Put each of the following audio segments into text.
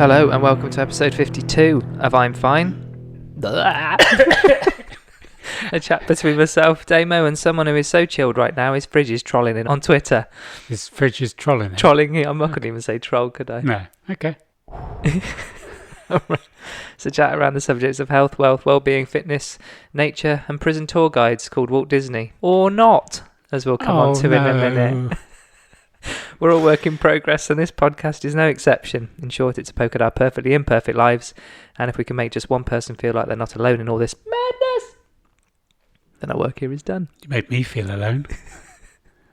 Hello and welcome to episode 52 of I'm Fine. A chat between myself, Damo, and someone who is so chilled right now. His fridge is trolling in on Twitter. His fridge is trolling it? Trolling it. I'm not going to even say troll, could I? No. Okay. It's a chat around the subjects of health, wealth, well-being, fitness, nature, and prison tour guides called Walt Disney. Or not, as we'll come on to in a minute. We're all work in progress, and this podcast is no exception. In short, it's a poke at our perfectly imperfect lives, and if we can make just one person feel like they're not alone in all this madness, then our work here is done. You made me feel alone.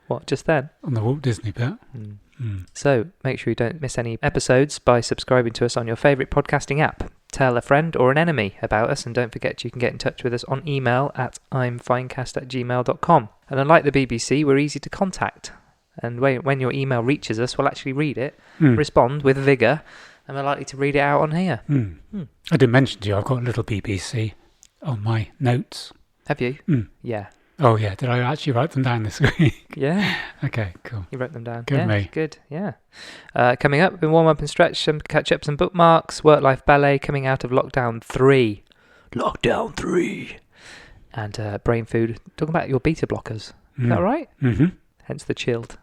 What, just then? On the Walt Disney bit. So, make sure you don't miss any episodes by subscribing to us on your favourite podcasting app. Tell a friend or an enemy about us, and don't forget you can get in touch with us on email at imfinecast@gmail.com. And unlike the BBC, we're easy to contact. And when your email reaches us, we'll actually read it, respond with vigour, and we're likely to read it out on here. I didn't mention to you, I've got a little BBC on my notes. Have you? Yeah. Oh, yeah. Did I actually write them down this week? Yeah. Okay, cool. You wrote them down. Good, yeah, me. Good, yeah. Coming up, been warm up and stretch, some catch-ups and bookmarks, work-life ballet coming out of lockdown 3. Lockdown 3. And brain food. Talking about your beta blockers. Is that right? Mm-hmm. Hence the chilled.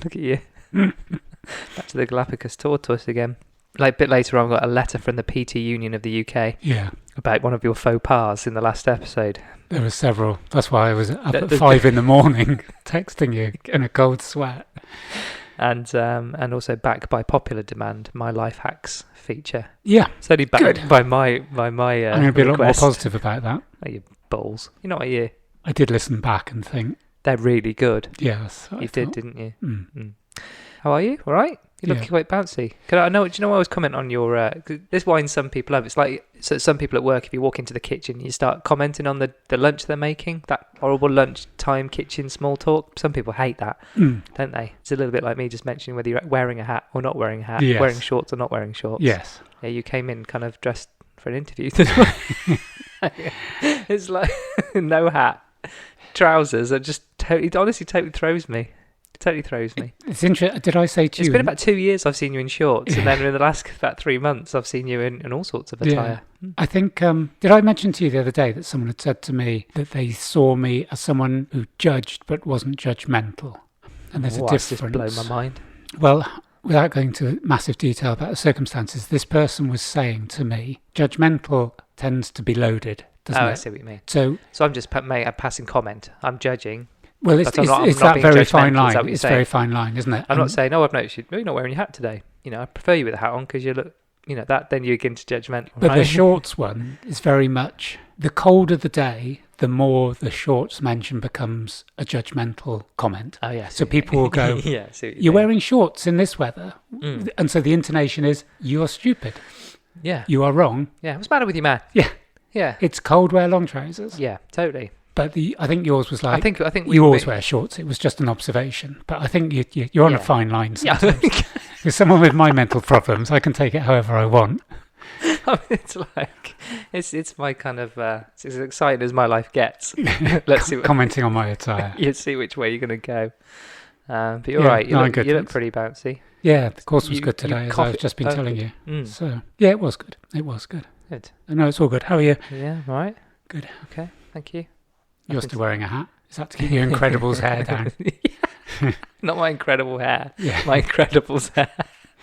Look at you. Back to the Galapagos tortoise again. Like a bit later on, I got a letter from the PT Union of the UK. Yeah. About one of your faux pas in the last episode. There were several. That's why I was up at 5 in the morning texting you in a cold sweat. And also back by popular demand, my life hacks feature. Yeah. It's only backed by my I'm going to be request. A lot more positive about that. Oh, you balls. You know what you? I did listen back and think. They're really good. Yes. You did, didn't you? How are you? All right? You look quite bouncy. Do you know what I was commenting on your... this winds some people up. It's like some people at work, if you walk into the kitchen, you start commenting on the lunch they're making, that horrible lunchtime kitchen small talk. Some people hate that, don't they? It's a little bit like me just mentioning whether you're wearing a hat or not wearing a hat, wearing shorts or not wearing shorts. Yes. Yeah, you came in kind of dressed for an interview. It's like no hat, trousers, are just totally throws me. Totally throws me. It's interesting. Did I say to you? It's been about 2 years I've seen you in shorts, and then in the last about 3 months I've seen you in all sorts of attire. Yeah. I think, did I mention to you the other day that someone had said to me that they saw me as someone who judged but wasn't judgmental? And there's a difference. Just blown my mind. Well, without going into massive detail about the circumstances, this person was saying to me, judgmental tends to be loaded, doesn't it? I see what you mean. So I'm just a passing comment. I'm judging. Well, it's that very fine line. It's a very fine line, isn't it? I'm not saying, I've noticed you're not wearing your hat today. You know, I prefer you with a hat on because you look, that then you begin to judgmental. But the shorts one is very much, the colder the day, the more the shorts mention becomes a judgmental comment. Oh, yeah. So people will go, you're wearing shorts in this weather. And so the intonation is, you're stupid. Yeah. You are wrong. Yeah. What's the matter with you, man? Yeah. Yeah. It's cold, wear long trousers. Yeah, totally. But I think yours was like, I think you always wear shorts. It was just an observation. But I think you're on a fine line sometimes. Yeah. With someone with my mental problems, I can take it however I want. It's like, it's my kind of, it's as exciting as my life gets. Let's see. Commenting on my attire. You see which way you're going to go. But you're right. You look pretty bouncy. Yeah, the course was good today, as I've just been telling you. So, yeah, it was good. It was good. Good. No, it's all good. How are you? Yeah, all right. Good. Okay, thank you. You're still wearing a hat? Is that to keep your Incredibles hair down? Not my incredible hair. Yeah. My Incredibles hair.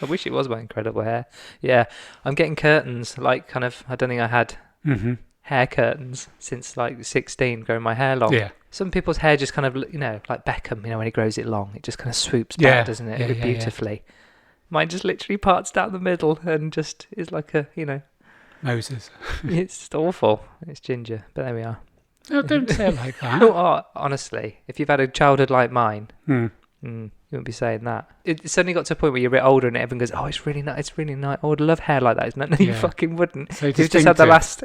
I wish it was my incredible hair. Yeah, I'm getting curtains, like kind of, I don't think I had hair curtains since like 16, growing my hair long. Yeah. Some people's hair just kind of, like Beckham, when he grows it long, it just kind of swoops back, doesn't it? Yeah, beautifully. Yeah. Mine just literally parts down the middle and just is like a, Moses. It's just awful. It's ginger, but there we are. No, don't say it like that. Honestly, if you've had a childhood like mine, you wouldn't be saying that. It's suddenly got to a point where you're a bit older and everyone goes, "Oh, it's really nice. It's really nice. I would love hair like that." Isn't it? No, you fucking wouldn't. So you've just had the last,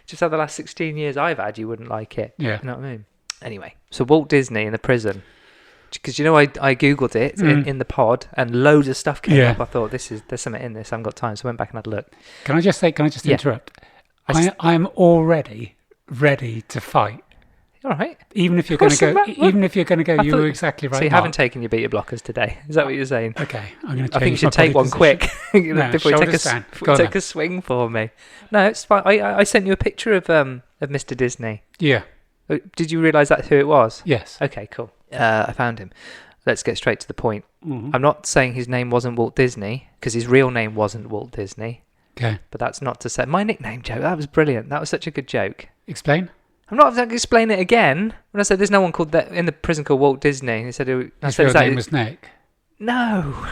just had the last 16 years I've had. You wouldn't like it. Yeah. You know what I mean? Anyway, so Walt Disney in the prison, because I googled it in the pod and loads of stuff came up. I thought there's something in this. I haven't got time, so I went back and had a look. Can I just interrupt? I'm already ready to fight All right. Even if you're going to go, you were exactly right. So you haven't taken your beta blockers today? Is that what you're saying? Okay, I'm going to. I think you should take one quick before you take a swing for me. No, it's fine. I sent you a picture of Mr. Disney. Yeah. Did you realise that's who it was? Yes. Okay, cool. I found him. Let's get straight to the point. Mm-hmm. I'm not saying his name wasn't Walt Disney, because his real name wasn't Walt Disney. Okay. But that's not to say... My nickname joke, that was brilliant. That was such a good joke. Explain. I'm not going to explain it again. When I said there's no one called that in the prison called Walt Disney, he said... His real name was Nick. No.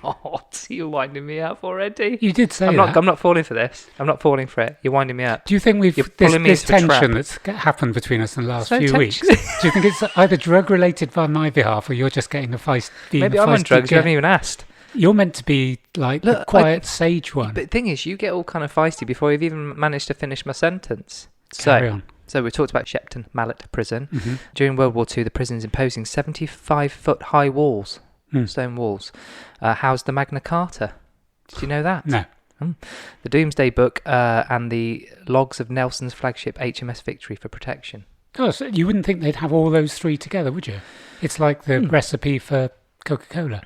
God, you're winding me up already. You did say that. I'm not falling for this. I'm not falling for it. You're winding me up. Do you think this tension that's happened between us in the last few weeks, do you think it's either drug-related by my behalf or you're just getting a feisty... Maybe I'm on drugs, you haven't even asked. You're meant to be like the quiet sage one. But the thing is, you get all kind of feisty before you've even managed to finish my sentence. Carry on. So we talked about Shepton Mallet prison. Mm-hmm. During World War II, the prison's imposing 75-foot high walls, stone walls, housed the Magna Carta. Did you know that? No. The Doomsday Book and the logs of Nelson's flagship HMS Victory for protection. Oh, so you wouldn't think they'd have all those three together, would you? It's like the recipe for Coca-Cola.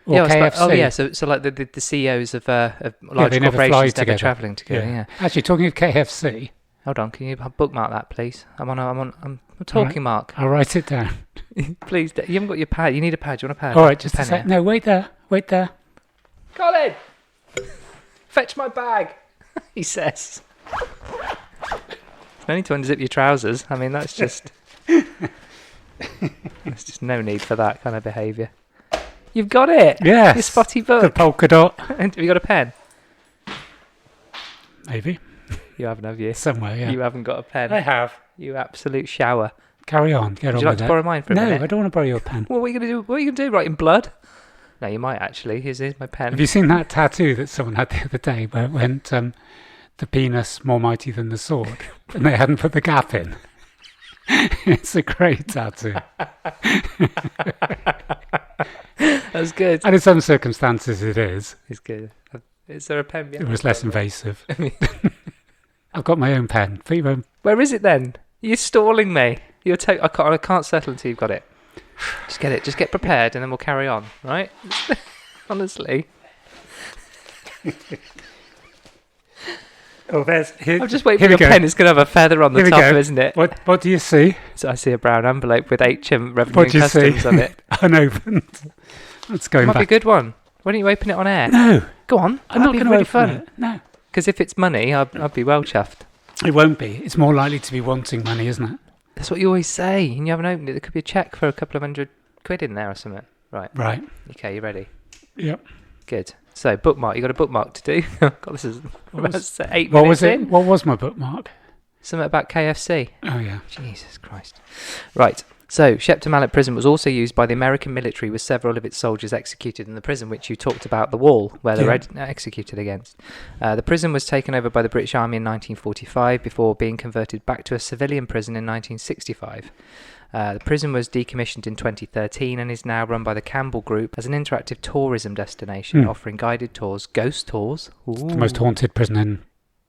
Or KFC. So like the CEOs of large corporations never travelling together. Yeah. Actually, talking of KFC. Hold on, can you bookmark that, please? I'm a talking mark. I'll write it down. Please, you haven't got your pad. You need a pad. Do you want a pad? All right, just a sec. No, wait there. Colin, fetch my bag. He says. No need to unzip your trousers. I mean, that's just. There's just no need for that kind of behaviour. You've got it. Yes. Your spotty book. The polka dot. Have you got a pen? Maybe. You haven't, have you? Somewhere, yeah. You haven't got a pen. I have. You absolute shower. Carry on. Get on with it. Would you like to borrow mine for a minute? No, I don't want to borrow your pen. What are you going to do? What are you going to do? Write in blood? No, you might actually. Here's my pen. Have you seen that tattoo that someone had the other day where it went, the penis more mighty than the sword, and they hadn't put the gap in? It's a great tattoo. That's good. And in some circumstances it is. It's good. Is there a pen behind it? Was less invasive. I've got my own pen. Where is it then? You're stalling me. I can't settle until you've got it. Just get it. Just get prepared and then we'll carry on, right? Honestly. Oh, I'm just waiting for your pen. It's going to have a feather on the top, isn't it? What do you see? So I see a brown envelope with HM Revenue and Customs on it. Unopened. Let's go back. Might be a good one. Why don't you open it on air? No. Go on. I'm not going to really open fun. it. No. Because if it's money, I'd be well chuffed. It won't be. It's more likely to be wanting money, isn't it? That's what you always say. And you haven't opened it. There could be a cheque for a couple of £100 in there or something. Right. Okay, you ready? Yep. Good. So, bookmark. You got a bookmark to do? God, this is 8 minutes What was it? in. What was my bookmark? Something about KFC. Oh, yeah. Jesus Christ. Right. So, Shepton Mallet Prison was also used by the American military with several of its soldiers executed in the prison, which you talked about, the wall, where they were executed against. The prison was taken over by the British Army in 1945 before being converted back to a civilian prison in 1965. The prison was decommissioned in 2013 and is now run by the Campbell Group as an interactive tourism destination, offering guided tours, ghost tours. It's the most haunted prison in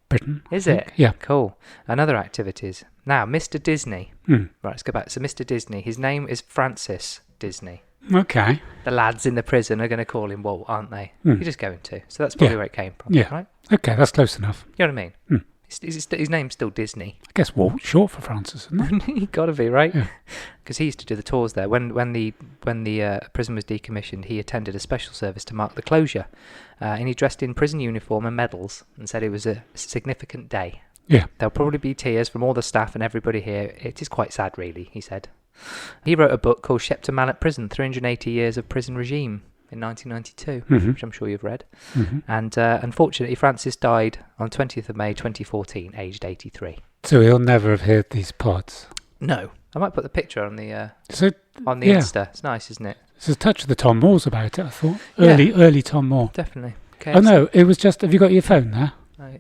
Britain. Is it? Yeah. Cool. And other activities. Now, Mr. Disney. Right, let's go back. So, Mr. Disney, his name is Francis Disney. Okay. The lads in the prison are going to call him Walt, aren't they? You're just going to. So that's probably where it came from, right? Okay, that's close enough. You know what I mean? His name's still Disney. I guess Walt's short for Francis, isn't it? You got to be, right? Because he used to do the tours there. When the prison was decommissioned, he attended a special service to mark the closure. And he dressed in prison uniform and medals and said it was a significant day. Yeah. There'll probably be tears from all the staff and everybody here. It is quite sad, really, he said. He wrote a book called Shepton Mallet Prison, 380 Years of Prison Regime in 1992, which I'm sure you've read. And unfortunately, Francis died on 20th of May 2014, aged 83. So he'll never have heard these pods? No. I might put the picture on the Insta. It's nice, isn't it? There's a touch of the Tom Moore's about it, I thought. Early Tom Moore. Definitely. Okay, oh, no, it was just... Have you got your phone there?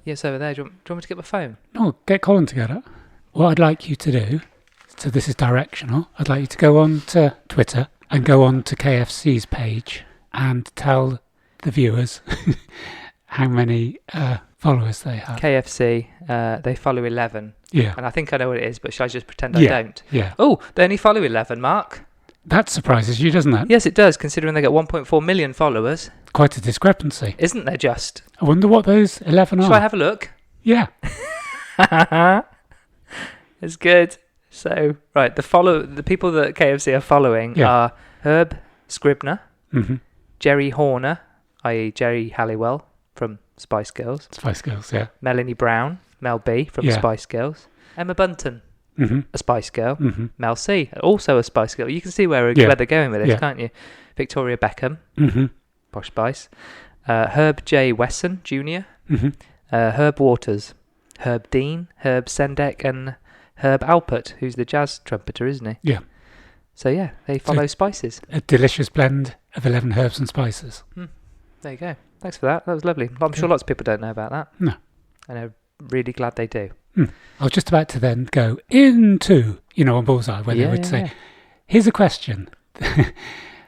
Yes, over there. Do you want me to get my phone? No, get Colin together. What I'd like you to do, so this is directional, I'd like you to go on to Twitter and go on to KFC's page and tell the viewers how many followers they have. KFC, they follow 11. Yeah. And I think I know what it is, but shall I just pretend Yeah. I don't? Yeah. Oh, they only follow 11, Mark. That surprises you, doesn't it? Yes, it does, considering they get 1.4 million followers. Quite a discrepancy. Isn't there just? I wonder what those 11 are. Shall I have a look? Yeah. It's good. So, right, the people that KFC are following are Herb Scribner, Jerry Horner, i.e. Jerry Halliwell from Spice Girls. Spice Girls, yeah. Melanie Brown, Mel B from Spice Girls. Emma Bunton, a Spice Girl. Mel C, also a Spice Girl. You can see where they're going with this, can't you? Victoria Beckham, Posh Spice. Herb J. Wesson Jr., Herb Waters, Herb Dean, Herb Sendek, and Herb Alpert, who's the jazz trumpeter, isn't he? Yeah. So, they follow spices. A delicious blend of 11 herbs and spices. There you go. Thanks for that. That was lovely. I'm sure lots of people don't know about that. No. And I'm really glad they do. I was just about to then go into, on Bullseye, where they would say, here's a question.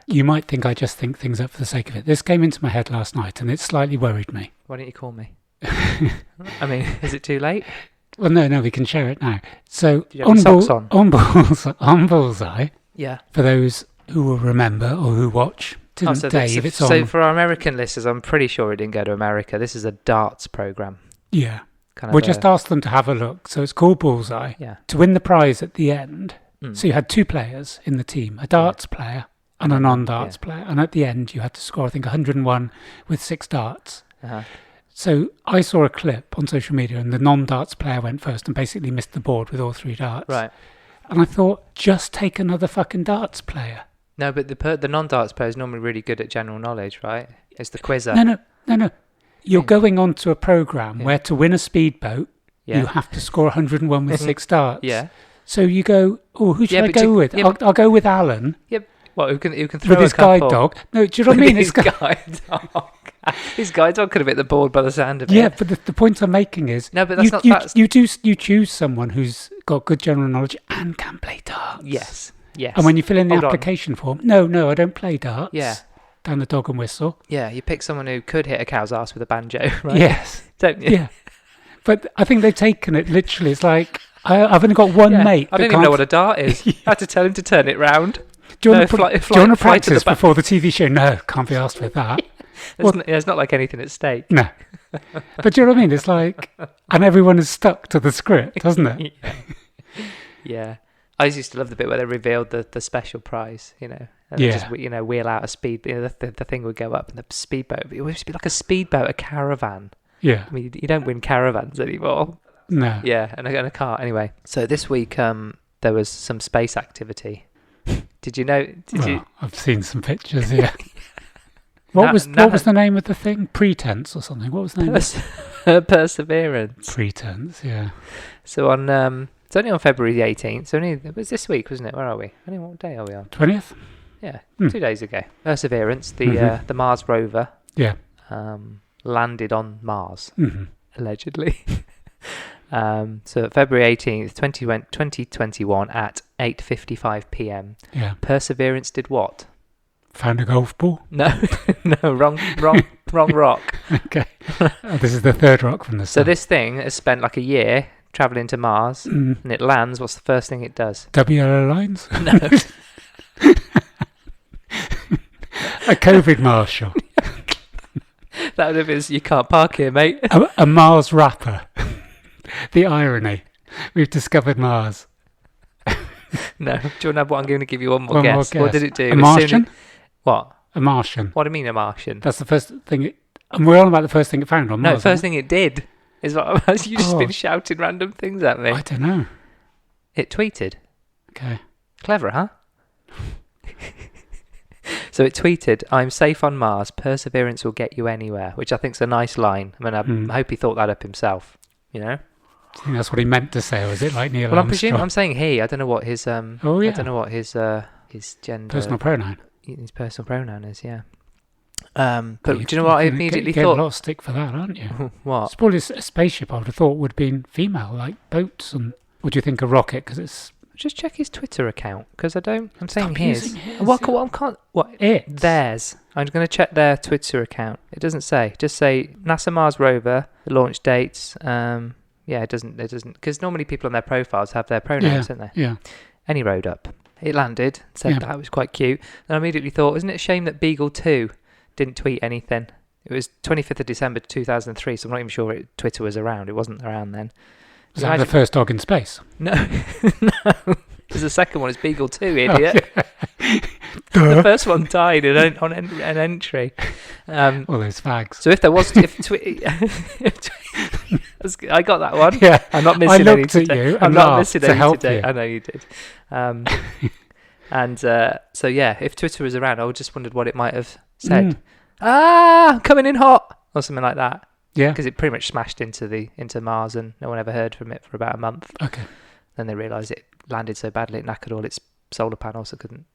You might think I just think things up for the sake of it. This came into my head last night, and it slightly worried me. Why don't you call me? I mean, is it too late? Well, no, we can share it now. So, on Bullseye, for those who will remember or who watch, it's on. So for our American listeners, I'm pretty sure it didn't go to America. This is a darts program. Yeah. We'll just ask them to have a look. So it's called Bullseye. Yeah. To win the prize at the end. So you had 2 players in the team, a darts player and a non-darts player. And at the end, you had to score, I think, 101 with 6 darts. So I saw a clip on social media, and the non-darts player went first and basically missed the board with all 3 darts. Right. And I thought, just take another fucking darts player. No, but the non-darts player is normally really good at general knowledge, right? It's the quizzer. No. You're going on to a program where to win a speedboat, you have to score 101 with 6 darts. Yeah. So you go, who should I go with? I'll go with Alan. Yep. Well, who can throw with his a couple? guide dog? No, do you know what I mean? His guide dog. His guide dog could have hit the board by the sound of it. Yeah, but the point I'm making is, no, but that's you choose someone who's got good general knowledge and can play darts. Yes. And when you fill in the application form, no, I don't play darts. Yeah. Down the dog and whistle. Yeah, you pick someone who could hit a cow's ass with a banjo, right? Yes. Don't you? Yeah. But I think they've taken it literally. It's like, I've only got one mate. I don't even know what a dart is. I had to tell him to turn it round. Do you want to practice before the TV show? No, can't be asked for that. There's not like anything at stake. No. But do you know what I mean? It's like, and everyone is stuck to the script, doesn't it? Yeah. I used to love the bit where they revealed the special prize, and just wheel out a speed. The thing would go up, and the speedboat. It would be like a speedboat, a caravan. Yeah. I mean, you don't win caravans anymore. No. Yeah, and a car. Anyway, so this week there was some space activity. Did you know? I've seen some pictures. Yeah. What was the name of the thing? Pretense or something? What was the name? Perseverance. Pretense. Yeah. So on. It's only on February the 18th. It was this week, wasn't it? Where are we? What day are we on? 20th? Yeah, 2 days ago. Perseverance, the Mars rover, landed on Mars, allegedly. So February 18th, 2021 at 8:55 p.m. Yeah. Perseverance did what? Found a golf ball? No, wrong rock. Okay. This is the 3rd rock from the sun. So this thing has spent like a year travelling to Mars, and it lands. What's the first thing it does? WLO lines? No. A COVID marshal. That would have been, you can't park here, mate. A Mars rapper. The irony. We've discovered Mars. No. Do you want to have what I'm going to give you one more guess? What did it do? A Martian? What? A Martian. What do you mean a Martian? That's the first thing. And we're on about the first thing it found on Mars. No, the first thing it did. Is what you just been shouting random things at me. I don't know. It tweeted. Okay. Clever, huh? So it tweeted, "I'm safe on Mars. Perseverance will get you anywhere," which I think's a nice line. I mean, I hope he thought that up himself. Do you think that's what he meant to say, or is it like Neil Armstrong? I'm saying he. I don't know what his I don't know what his gender. Personal pronoun. His personal pronoun is, yeah. But do you know what I immediately thought? You get a lot of stick for that, aren't you? What? It's probably a spaceship I would have thought would have been female, like boats. And what do you think a rocket? Because it's... Just check his Twitter account, because I'm saying his. Theirs. I'm going to check their Twitter account. It doesn't say. Just say NASA Mars rover, the launch dates, Yeah, it doesn't, because normally people on their profiles have their pronouns, don't they? Yeah. And he rode up. It landed, said that, it was quite cute. And I immediately thought, isn't it a shame that Beagle 2 didn't tweet anything? It was 25th of December 2003, so I'm not even sure Twitter was around. It wasn't around then. Was that the first dog in space? No. No. Because the second one is Beagle 2, idiot. The first one died on an entry. All those fags. So if there was... I got that one. Yeah. I'm not missing any today. I looked at you I'm not missing any today. You. I know you did. And so, yeah, if Twitter was around, I just wondered what it might have said. I'm coming in hot! Or something like that. Yeah. Because it pretty much smashed into Mars and no one ever heard from it for about a month. Okay. Then they realised it landed so badly it knackered all its solar panels, so couldn't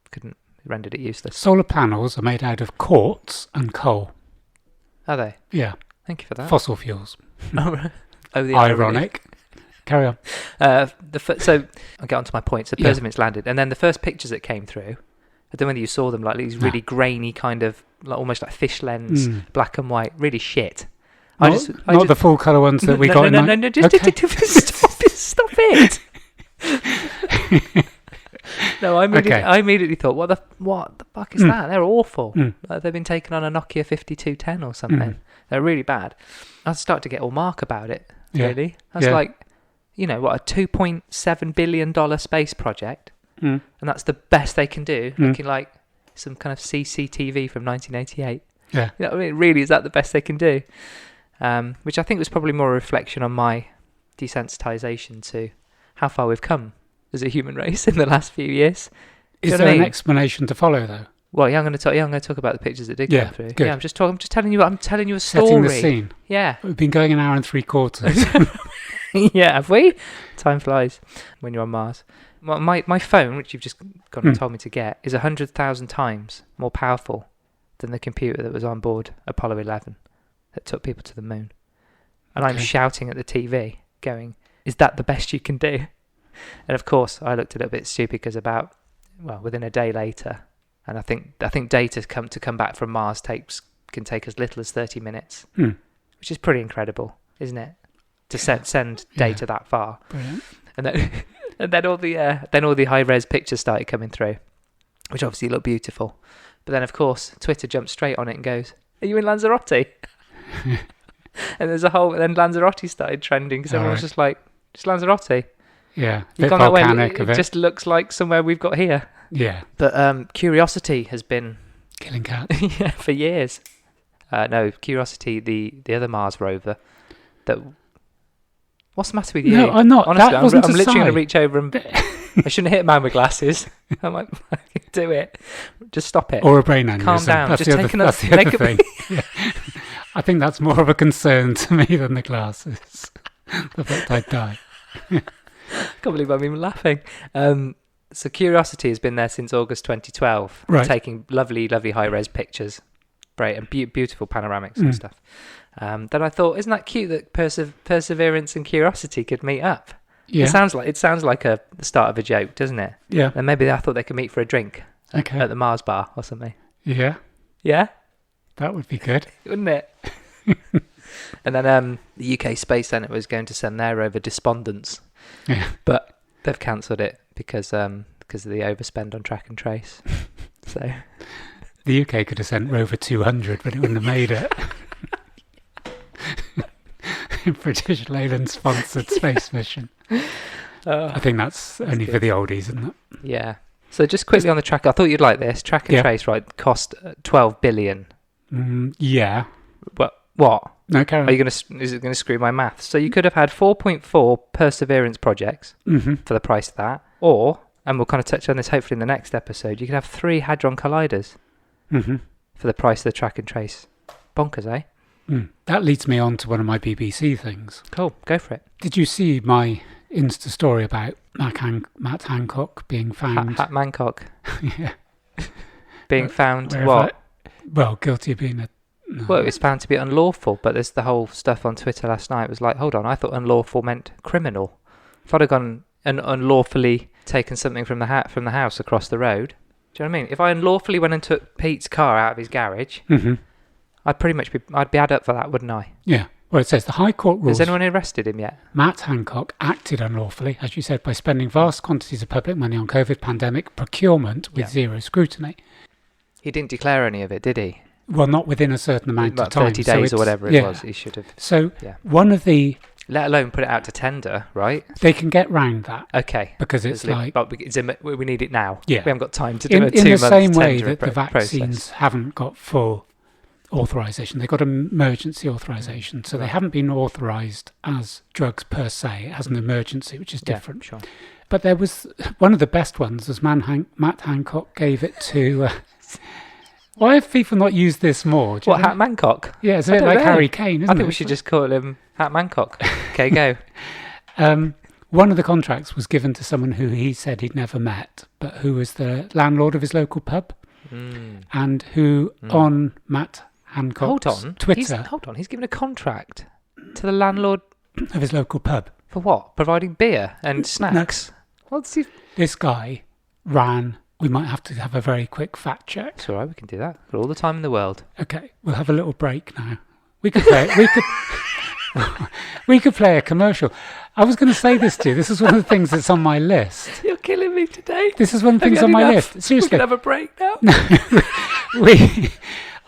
rendered it useless. Solar panels are made out of quartz and coal. Are they? Yeah. Thank you for that. Fossil fuels. Oh, the ironic. Carry on. So I'll get on to my points. So Perseverance landed, and then the first pictures that came through, I don't know whether you saw them, like these really grainy kind of, like almost like fish lens, black and white, really shit. Not the full colour ones that we got. No, stop it. No, I immediately thought, what the fuck is that? They're awful. Like they've been taken on a Nokia 5210 or something. They're really bad. I started to get all mark about it, really. I was like, what, a $2.7 billion space project? And that's the best they can do, looking like some kind of CCTV from 1988. Yeah. You know what I mean? Really, is that the best they can do? Which I think was probably more a reflection on my desensitization to how far we've come as a human race in the last few years. Is there an explanation to follow, though? Well, I'm going to talk about the pictures that did come through. Good. Yeah, I'm just telling you a story. Setting the scene. Yeah. We've been going an hour and 3/4. Yeah, have we? Time flies when you're on Mars. Well, my phone, which you've just gone and told me to get, is 100,000 times more powerful than the computer that was on board Apollo 11 that took people to the moon. And I'm shouting at the TV, going, is that the best you can do? And of course, I looked a little bit stupid because within a day later, and I think data to come back from Mars can take as little as 30 minutes, which is pretty incredible, isn't it? To send data that far. Brilliant. And then all the high res pictures started coming through, which obviously look beautiful. But then of course Twitter jumped straight on it and goes, "Are you in Lanzarote?" And then Lanzarote started trending because everyone was just like, "Just Lanzarote." Yeah, You've gone volcanic that way. It just looks like somewhere we've got here. Yeah. But Curiosity has been killing cats. Yeah, for years. No, Curiosity, the other Mars rover. What's the matter with you? No, I'm not. Honestly, I'm literally going to reach over and I shouldn't hit a man with glasses. I'm like, do it. Just stop it. Or a brain aneurysm. Calm down. That's the other thing. Yeah. I think that's more of a concern to me than the glasses. The fact I'd die. I can't believe I'm even laughing. So Curiosity has been there since August 2012, taking lovely high-res pictures, great and beautiful panoramics and stuff. Then I thought, isn't that cute that Perseverance and Curiosity could meet up? Yeah. It sounds like the start of a joke, doesn't it? Yeah. And maybe I thought they could meet for a drink at the Mars bar or something. Yeah. Yeah? That would be good. Wouldn't it? And then the UK Space Centre was going to send their rover Despondence. Yeah. But they've cancelled it because of the overspend on track and trace. So the UK could have sent Rover 200, but it wouldn't have made it. British Leyland sponsored space mission. I think that's only good for the oldies, isn't it? Yeah. So just quickly on the track, I thought you'd like this. Track and trace, right? Cost 12 billion. Yeah. What? No, Karen. Is it going to screw my maths? So you could have had 4.4 Perseverance projects for the price of that, or, and we'll kind of touch on this hopefully in the next episode, you could have 3 Hadron Colliders for the price of the track and trace. Bonkers, eh? That leads me on to one of my BBC things. Cool, go for it. Did you see my Insta story about Matt Hancock being found? Mancock. Yeah. Being found what? Guilty of being a... No. Well, it was found to be unlawful, but there's the whole stuff on Twitter last night. It was like, hold on, I thought unlawful meant criminal. If I'd have gone and unlawfully taken something from the house across the road, do you know what I mean? If I unlawfully went and took Pete's car out of his garage, I'd be had up for that, wouldn't I? Yeah. Well, it says the High Court rules... Has anyone arrested him yet? Matt Hancock acted unlawfully, as you said, by spending vast quantities of public money on COVID pandemic procurement with zero scrutiny. He didn't declare any of it, did he? Well, not within a certain amount of time. 30 days or whatever it was, he should have. So one of the... Let alone put it out to tender, right? They can get round that. Okay. Because it's like... But we need it now. Yeah. We haven't got time to do a 2 months in the same way tender that the vaccines haven't got full authorization. They've got emergency authorization. So they haven't been authorized as drugs per se, as an emergency, which is different. Sure. But there was... One of the best ones was Matt Hancock gave it to... Why have people not used this more? What, Hat Mancock? Yeah, it's a bit like Harry Kane, isn't it? I think we should just call him Hat Mancock. Okay, go. One of the contracts was given to someone who he said he'd never met, but who was the landlord of his local pub, and who on Matt Hancock's Twitter... He's given a contract to the landlord... of his local pub. For what? Providing beer and snacks? What's he... This guy ran... We might have to have a very quick fact check. It's all right, we can do that. Got all the time in the world. Okay, we'll have a little break now. We could play... we could play a commercial. I was going to say this to you. This is one of the things that's on my list. You're killing me today. This is one of the things on my list. Seriously. We can have a break now.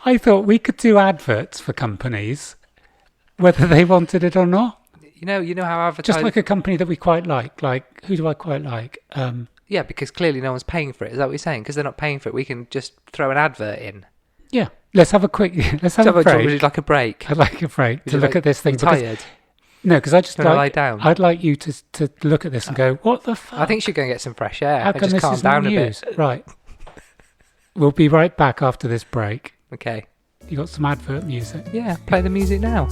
I thought we could do adverts for companies, whether they wanted it or not. You know how advertising... Just like a company that we quite like. Like, who do I quite like? Yeah, because clearly no one's paying for it. Is that what you're saying? Because they're not paying for it, we can just throw an advert in. Yeah. Let's have a quick... Let's have a break. Would you like a break? I'd like a break to look at this thing. Tired? No, because I just lie down. I'd like you to look at this and go, what the fuck? I think you should go and get some fresh air. How come just this calm is down not a used? bit. Right. We'll be right back after this break. Okay. You got some advert music? Yeah, play the music now.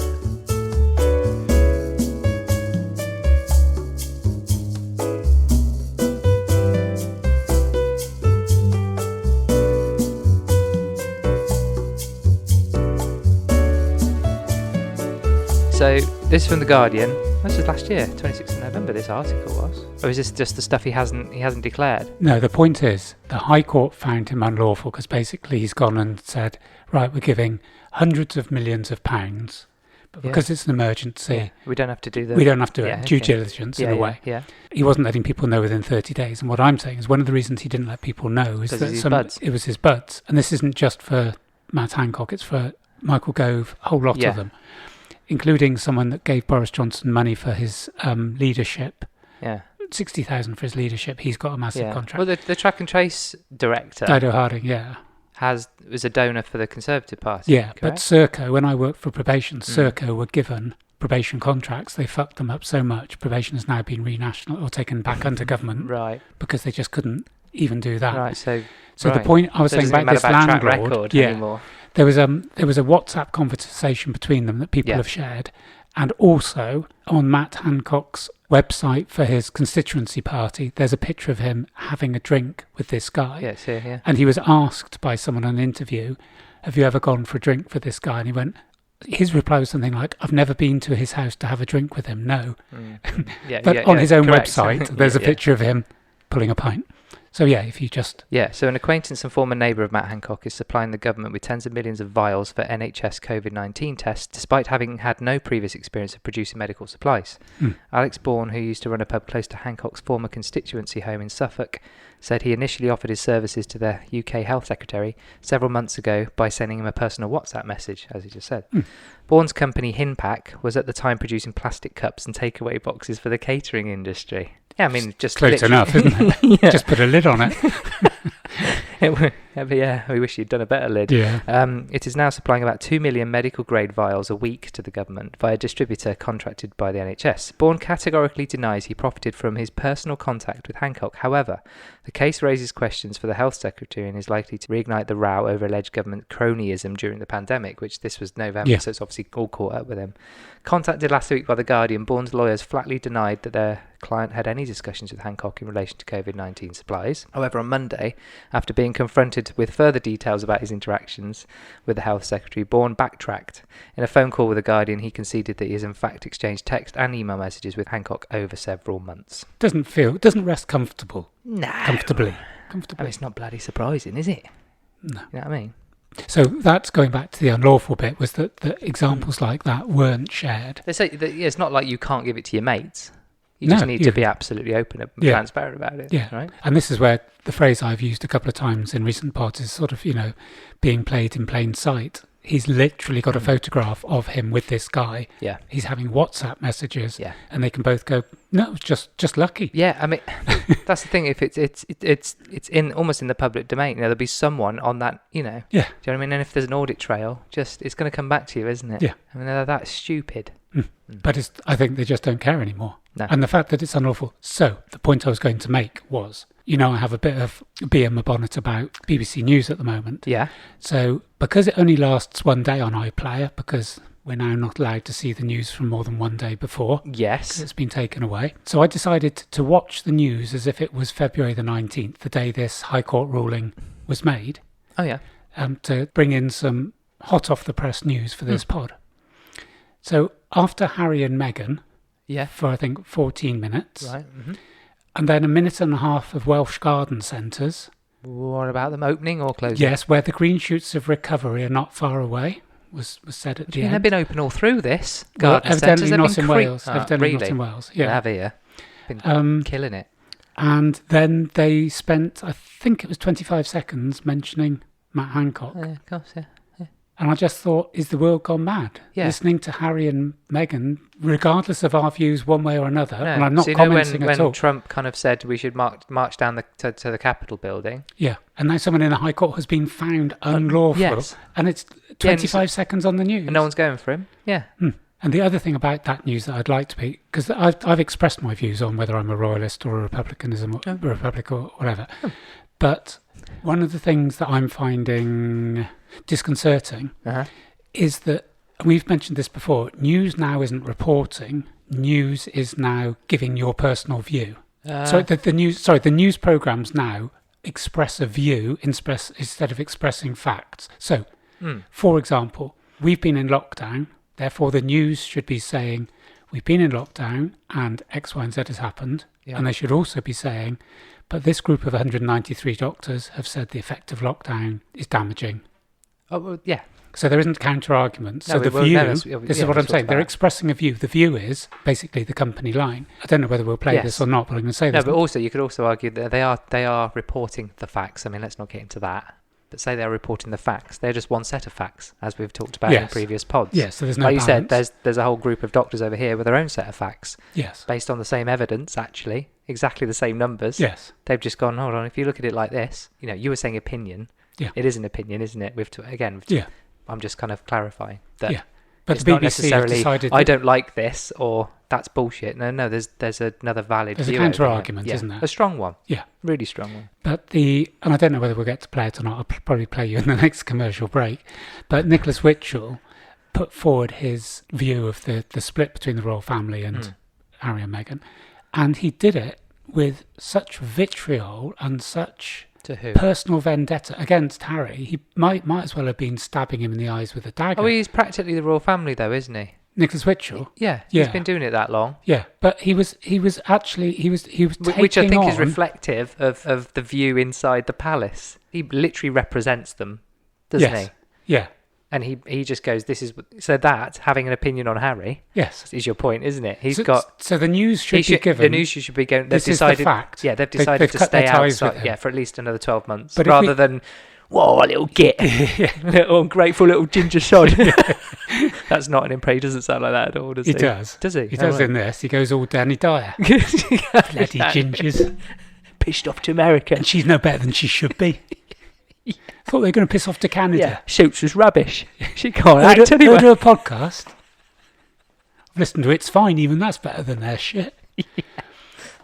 So, this is from The Guardian. This was last year, 26th of November, this article was. Or is this just the stuff he hasn't declared? No, the point is, the High Court found him unlawful because basically he's gone and said, right, we're giving hundreds of millions of pounds, but because it's an emergency... we don't have to do due diligence in a way. Yeah. He wasn't letting people know within 30 days. And what I'm saying is one of the reasons he didn't let people know is that it was his buds. And this isn't just for Matt Hancock, it's for Michael Gove, a whole lot of them. Including someone that gave Boris Johnson money for his leadership. Yeah. 60,000 for his leadership. He's got a massive contract. Well, the track and trace director... Dido Harding, was a donor for the Conservative Party. Yeah, correct? But Serco, when I worked for probation, Serco were given probation contracts. They fucked them up so much. Probation has now been renational or taken back under government. Right. Because they just couldn't even do that. Right, so the point I was saying about this landlord... anymore. There was a WhatsApp conversation between them that people have shared, and also on Matt Hancock's website for his constituency party, there's a picture of him having a drink with this guy. Yeah, it's here, yeah. And he was asked by someone in an interview, "Have you ever gone for a drink for this guy?" And he went. His reply was something like, "I've never been to his house to have a drink with him." No, but on his own website, there's a picture of him pulling a pint. So if you just... Yeah, so an acquaintance and former neighbour of Matt Hancock is supplying the government with tens of millions of vials for NHS COVID-19 tests, despite having had no previous experience of producing medical supplies. Alex Bourne, who used to run a pub close to Hancock's former constituency home in Suffolk, said he initially offered his services to the UK Health Secretary several months ago by sending him a personal WhatsApp message, as he just said. Bourne's company, Hinpack, was at the time producing plastic cups and takeaway boxes for the catering industry. Yeah, I mean, just close enough, isn't it? Just put a lid on it. We wish you'd done a better lid. Yeah. It is now supplying about 2 million medical-grade vials a week to the government via a distributor contracted by the NHS. Bourne categorically denies he profited from his personal contact with Hancock. However, the case raises questions for the Health Secretary and is likely to reignite the row over alleged government cronyism during the pandemic, which this was November, so it's obviously all caught up with him. Contacted last week by The Guardian, Bourne's lawyers flatly denied that their client had any discussions with Hancock in relation to COVID-19 supplies. However, on Monday, after being confronted with further details about his interactions with the Health Secretary, Bourne backtracked. In a phone call with The Guardian, he conceded that he has in fact exchanged text and email messages with Hancock over several months. Doesn't rest comfortably. I mean, it's not bloody surprising, is it? No. You know what I mean? So that's going back to the unlawful bit, was that the examples like that weren't shared. They say that, it's not like you can't give it to your mates. You just need to be absolutely open and transparent about it. Yeah. Right? And this is where the phrase I've used a couple of times in recent parts is sort of, being played in plain sight. He's literally got a photograph of him with this guy. Yeah. He's having WhatsApp messages. Yeah. And they can both go, no, it's just lucky. Yeah, I mean, that's the thing. If it's in almost in the public domain, there'll be someone on that, Yeah. Do you know what I mean? And if there's an audit trail, it's going to come back to you, isn't it? Yeah. I mean, that's stupid. But I think they just don't care anymore. No. And the fact that it's unlawful. So the point I was going to make was, I have a bit of bee in my bonnet about BBC News at the moment. Yeah. So because it only lasts one day on iPlayer, because we're now not allowed to see the news from more than one day before. Yes. It's been taken away. So I decided to watch the news as if it was February the 19th, the day this High Court ruling was made. Oh, yeah. To bring in some hot off the press news for this pod. So after Harry and Meghan, for I think 14 minutes, right, and then a minute and a half of Welsh garden centres. What about them opening or closing? Yes, where the green shoots of recovery are not far away, was said at the end. They've been open all through this. Garden evidently not in Wales. Evidently really? not in Wales. Yeah, they have here. Been killing it. And then they spent, I think it was 25 seconds, mentioning Matt Hancock. Yeah, of course, yeah. And I just thought, is the world gone mad? Yeah. Listening to Harry and Meghan, regardless of our views one way or another, No. and I'm not commenting at all. When Trump kind of said we should march down to the Capitol building. Yeah, and now someone in the High Court has been found unlawful, yes. and it's 25 seconds on the news. And no one's going for him. Yeah. And the other thing about that news that I'd like to be, because I've expressed my views on whether I'm a royalist or a republicanism or republic or whatever, but one of the things that I'm finding disconcerting is that, we've mentioned this before, news now isn't reporting, news is now giving your personal view. So the news programmes now express a view instead of expressing facts. So, for example, we've been in lockdown, therefore the news should be saying, we've been in lockdown and X, Y and Z has happened. Yeah. And they should also be saying, but this group of 193 doctors have said the effect of lockdown is damaging. Oh, well, yeah. So there isn't counter-argument. No, so the view, this is what I'm saying, they're that. Expressing a view. The view is basically the company line. I don't know whether we'll play this or not, but I'm going to say this. No, but also you could also argue that they are reporting the facts. I mean, let's not get into that. But say they're reporting the facts. They're just one set of facts, as we've talked about in previous pods. Yes, so there's no balance. balance. You said, there's a whole group of doctors over here with their own set of facts. Yes. Based on the same evidence, actually. Exactly the same numbers. Yes. They've just gone, hold on, if you look at it like this, you were saying opinion. Yeah. It is an opinion, isn't it? I'm just kind of clarifying that. Yeah. But it's the BBC not necessarily, decided I don't like this, or that's bullshit. No, there's another valid view. There's a counter-argument, isn't there? A strong one. Yeah. Really strong one. But and I don't know whether we'll get to play it or not. I'll probably play you in the next commercial break. But Nicholas Witchell put forward his view of the split between the royal family and Harry and Meghan. And he did it with such vitriol and such personal vendetta against Harry. He might as well have been stabbing him in the eyes with a dagger. Oh, he's practically the royal family, though, isn't he? Nicholas Witchell. Yeah, he's been doing it that long. Yeah, but he was actually taking which I think on, is reflective of the view inside the palace. He literally represents them, doesn't he? Yeah. And he just goes, this is so that having an opinion on Harry. Yes, is your point, isn't it? So the news should be given. The news should be going. They've decided. Is the fact. Yeah, they've decided to stay outside. Yeah, for at least another 12 months, but rather than whoa, a little git, little ungrateful little ginger sod. That's not an impression. He doesn't sound like that at all, does he? He does. Does he? He does in this. He goes all Danny Dyer. Bloody gingers. Pissed off to America. And she's no better than she should be. Thought they were going to piss off to Canada. Yeah, Shoots was rubbish. She can't act anyway. Go to a podcast. I've listened to it. It's fine. Even that's better than their shit. Yeah,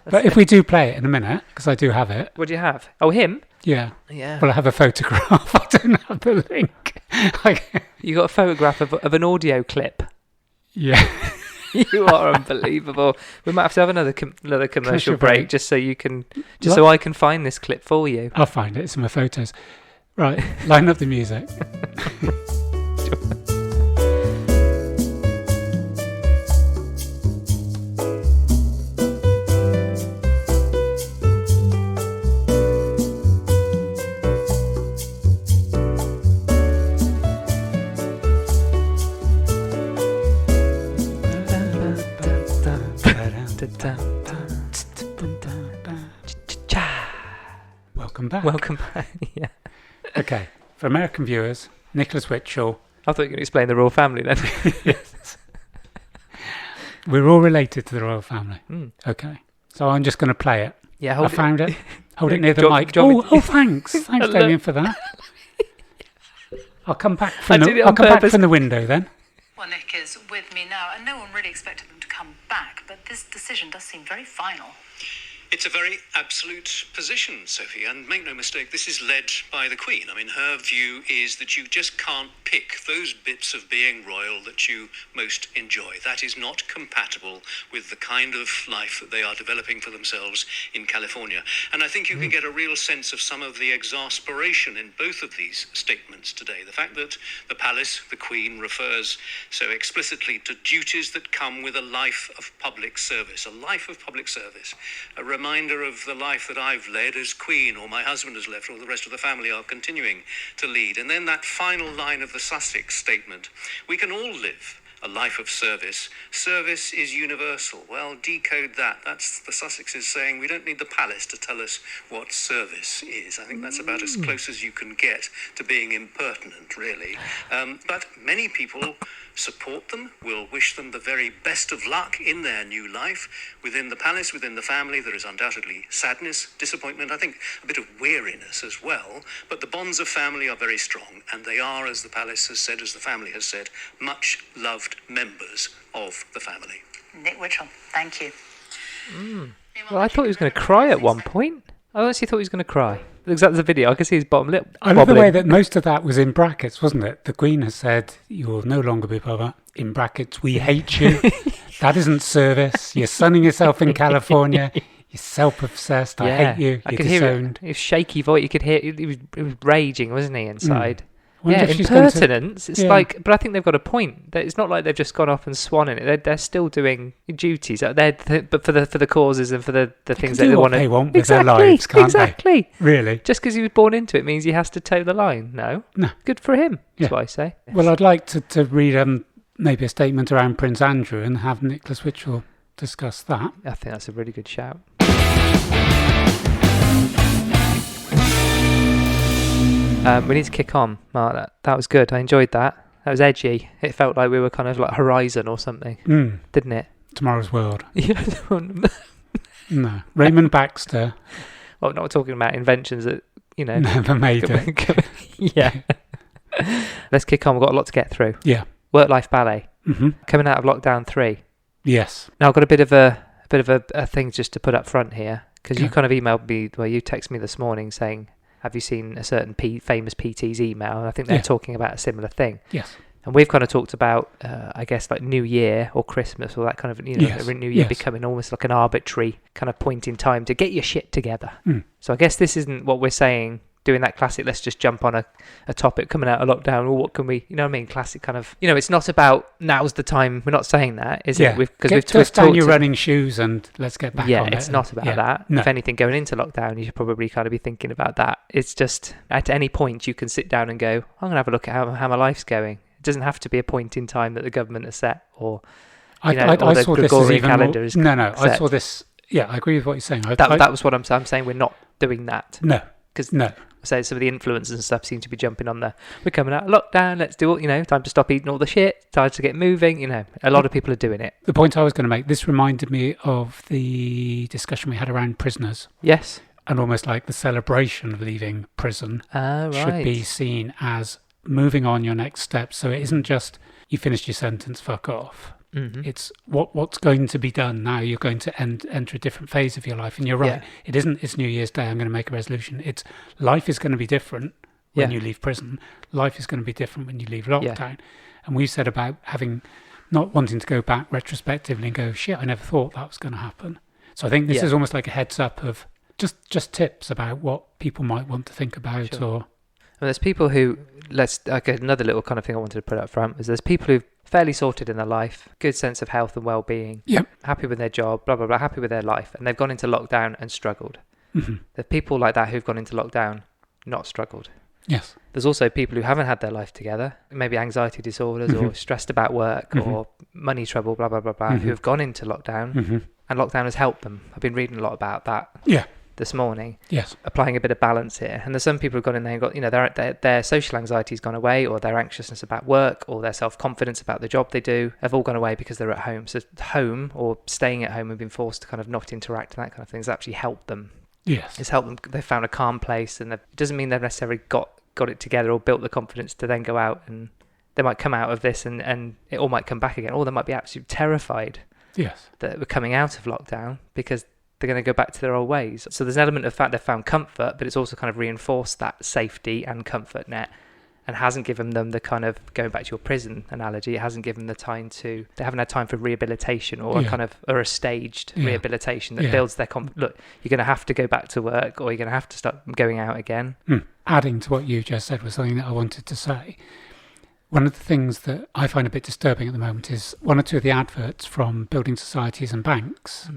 but if we do play it in a minute, because I do have it. What do you have? Oh, him? Yeah. Yeah. Well, I have a photograph. I don't have the link. You got a photograph of an audio clip. Yeah. You are unbelievable. We might have to have another commercial break just so you can, so I can find this clip for you. I'll find it. It's in my photos. Right, line up the music. Welcome back. Welcome back. Yeah. Okay, for American viewers, Nicholas Witchell. I thought you were going to explain the royal family then. Yes. We're all related to the royal family. Mm. Okay, so I'm just going to play it. Yeah, I found it. Hold it near the mic. Thanks. Thanks, Damien, for that. I'll come back from the window then. Well, Nick is with me now, and no one really expected them to come back, but this decision does seem very final. It's a very absolute position, Sophie, and make no mistake, this is led by the Queen. I mean, her view is that you just can't pick those bits of being royal that you most enjoy. That is not compatible with the kind of life that they are developing for themselves in California. And I think you can get a real sense of some of the exasperation in both of these statements today. The fact that the palace, the Queen, refers so explicitly to duties that come with a life of public service, a reminder of the life that I've led as Queen, or my husband has left, or the rest of the family are continuing to lead. And then that final line of the Sussex statement: we can all live a life of service. Service is universal. Well, decode that. That's the Sussexes saying we don't need the palace to tell us what service is. I think that's about as close as you can get to being impertinent, really. But many people support them, will wish them the very best of luck in their new life. Within the palace, within the family, there is undoubtedly sadness, disappointment, I think a bit of weariness as well. But the bonds of family are very strong, and they are, as the palace has said, as the family has said, much loved members of the family. Nick Witchell, thank you. Well, I thought he was going to cry at one point. I honestly thought he was going to cry. Looks at the video. I can see his bottom lip. I love the way that most of that was in brackets, wasn't it? The Queen has said, "You will no longer be brother." In brackets, "We hate you." That isn't service. You're sunning yourself in California. You're self-obsessed. I hate you. I You're could disowned. hear it. His shaky voice. You could hear he was raging, wasn't he, inside? Wonder Yeah, if she's going to- impertinence. It's like, but I think they've got a point. That it's not like they've just gone off and swan in it. They're still doing duties. But for the causes and for the things that they want. They want with their lives, can't exactly. they? Really? Just because he was born into it means he has to toe the line. No. Good for him. That's what I say. Well, I'd like to read maybe a statement around Prince Andrew and have Nicholas Witchell discuss that. I think that's a really good shout. We need to kick on, Mark. That was good. I enjoyed that. That was edgy. It felt like we were kind of like Horizon or something, didn't it? Tomorrow's World. Yeah. No. Raymond Baxter. Well, not talking about inventions that, never made it. Yeah. Let's kick on. We've got a lot to get through. Yeah. Work-life ballet. Mm-hmm. Coming out of lockdown 3. Yes. Now I've got a bit of a thing just to put up front here, because you kind of emailed me, you texted me this morning saying, have you seen a certain famous PT's email? And I think they're talking about a similar thing. Yes. And we've kind of talked about, I guess, like New Year or Christmas or that kind of, New Year becoming almost like an arbitrary kind of point in time to get your shit together. So I guess this isn't what we're saying, doing that classic, let's just jump on a topic coming out of lockdown, or what can we, classic kind of, it's not about now's the time. We're not saying that, is it? Because we've just down your running shoes and let's get back on it. Yeah, it's not about that. No. If anything, going into lockdown, you should probably kind of be thinking about that. It's just, at any point, you can sit down and go, I'm going to have a look at how my life's going. It doesn't have to be a point in time that the government has set, or, I saw this as even calendar more, is set. I saw this, I agree with what you're saying. That was what I'm saying. We're not doing that. No. Because say some of the influencers and stuff seem to be jumping on we're coming out of lockdown, let's do it, time to stop eating all the shit, time to get moving, a lot of people are doing it. The point I was going to make, this reminded me of the discussion we had around prisoners. Yes. And almost like the celebration of leaving prison should be seen as moving on your next step. So it isn't just you finished your sentence, fuck off. Mm-hmm. It's what's going to be done now. You're going to enter a different phase of your life. And you're right. Yeah. It isn't, it's New Year's Day, I'm going to make a resolution. It's life is going to be different when you leave prison. Life is going to be different when you leave lockdown. Yeah. And we said about not wanting to go back retrospectively and go, shit, I never thought that was going to happen. So I think this is almost like a heads up of just tips about what people might want to think about. Sure. Or there's people who, another little kind of thing I wanted to put up front is there's people who've fairly sorted in their life, good sense of health and well-being, happy with their job, blah, blah, blah, happy with their life, and they've gone into lockdown and struggled. Mm-hmm. There's people like that who've gone into lockdown, not struggled. Yes. There's also people who haven't had their life together, maybe anxiety disorders or stressed about work or money trouble, blah, blah, blah, blah, who have gone into lockdown and lockdown has helped them. I've been reading a lot about that. Yeah. This morning, yes, applying a bit of balance here. And there's some people who've gone in there and got, you know, their social anxiety's gone away, or their anxiousness about work, or their self-confidence about the job they do have all gone away because they're at home. So home, or staying at home and being forced to kind of not interact and that kind of thing, has actually helped them. Yes. It's helped them. They've found a calm place, and it doesn't mean they've necessarily got it together or built the confidence to then go out, and they might come out of this and it all might come back again, or they might be absolutely terrified that we're coming out of lockdown because they're going to go back to their old ways. So there's an element of fact they've found comfort, but it's also kind of reinforced that safety and comfort net, and hasn't given them the kind of, going back to your prison analogy, it hasn't given them the time to, they haven't had time for rehabilitation or a staged rehabilitation that builds their look, you're going to have to go back to work, or you're going to have to start going out again. Adding to what you just said was something that I wanted to say. One of the things that I find a bit disturbing at the moment is one or two of the adverts from building societies and banks.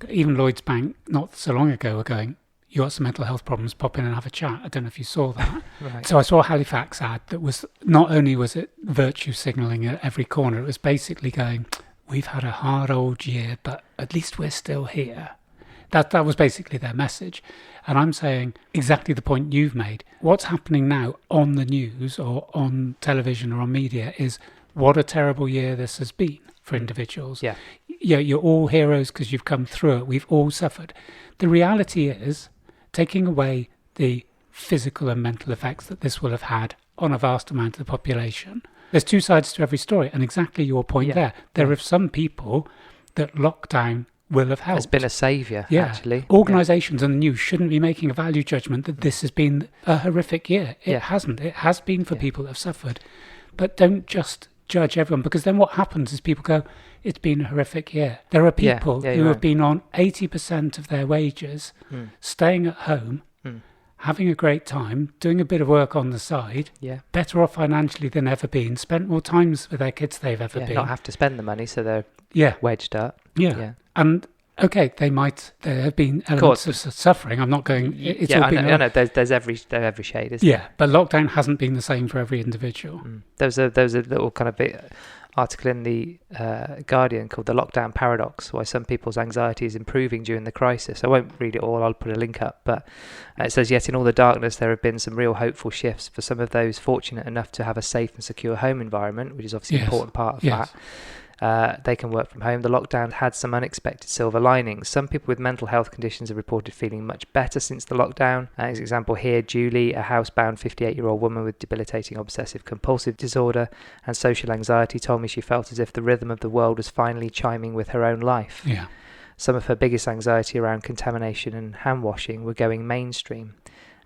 Even Lloyds Bank, not so long ago, were going, you got some mental health problems, pop in and have a chat. I don't know if you saw that. Right. So I saw a Halifax ad that was, not only was it virtue signalling at every corner, it was basically going, we've had a hard old year, but at least we're still here. That was basically their message. And I'm saying exactly the point you've made. What's happening now on the news or on television or on media is what a terrible year this has been for individuals. Yeah, you're all heroes because you've come through it. We've all suffered. The reality is, taking away the physical and mental effects that this will have had on a vast amount of the population, there's two sides to every story. And exactly your point there. There are some people that lockdown will have helped. It's been a saviour, actually. Organisations and the news shouldn't be making a value judgment that this has been a horrific year. It hasn't. It has been for people that have suffered. But don't just judge everyone, because then what happens is people go, it's been a horrific year. There are people who have been on 80% of their wages, staying at home, having a great time, doing a bit of work on the side, better off financially than ever been, spent more times with their kids they've ever been. Not have to spend the money, so they're wedged up. And okay, there have been elements of suffering. I'm not going. It's all been. I know. There's every shade, isn't there? But lockdown hasn't been the same for every individual. There was a little kind of bit article in the Guardian called "The Lockdown Paradox," why some people's anxiety is improving during the crisis. I won't read it all. I'll put a link up, but it says, yet in all the darkness, there have been some real hopeful shifts for some of those fortunate enough to have a safe and secure home environment, which is obviously an important part of that. They can work from home. The lockdown had some unexpected silver linings. Some people with mental health conditions have reported feeling much better since the lockdown. As an example here, Julie, a housebound 58-year-old woman with debilitating obsessive compulsive disorder and social anxiety, told me she felt as if the rhythm of the world was finally chiming with her own life. Some of her biggest anxiety around contamination and hand washing were going mainstream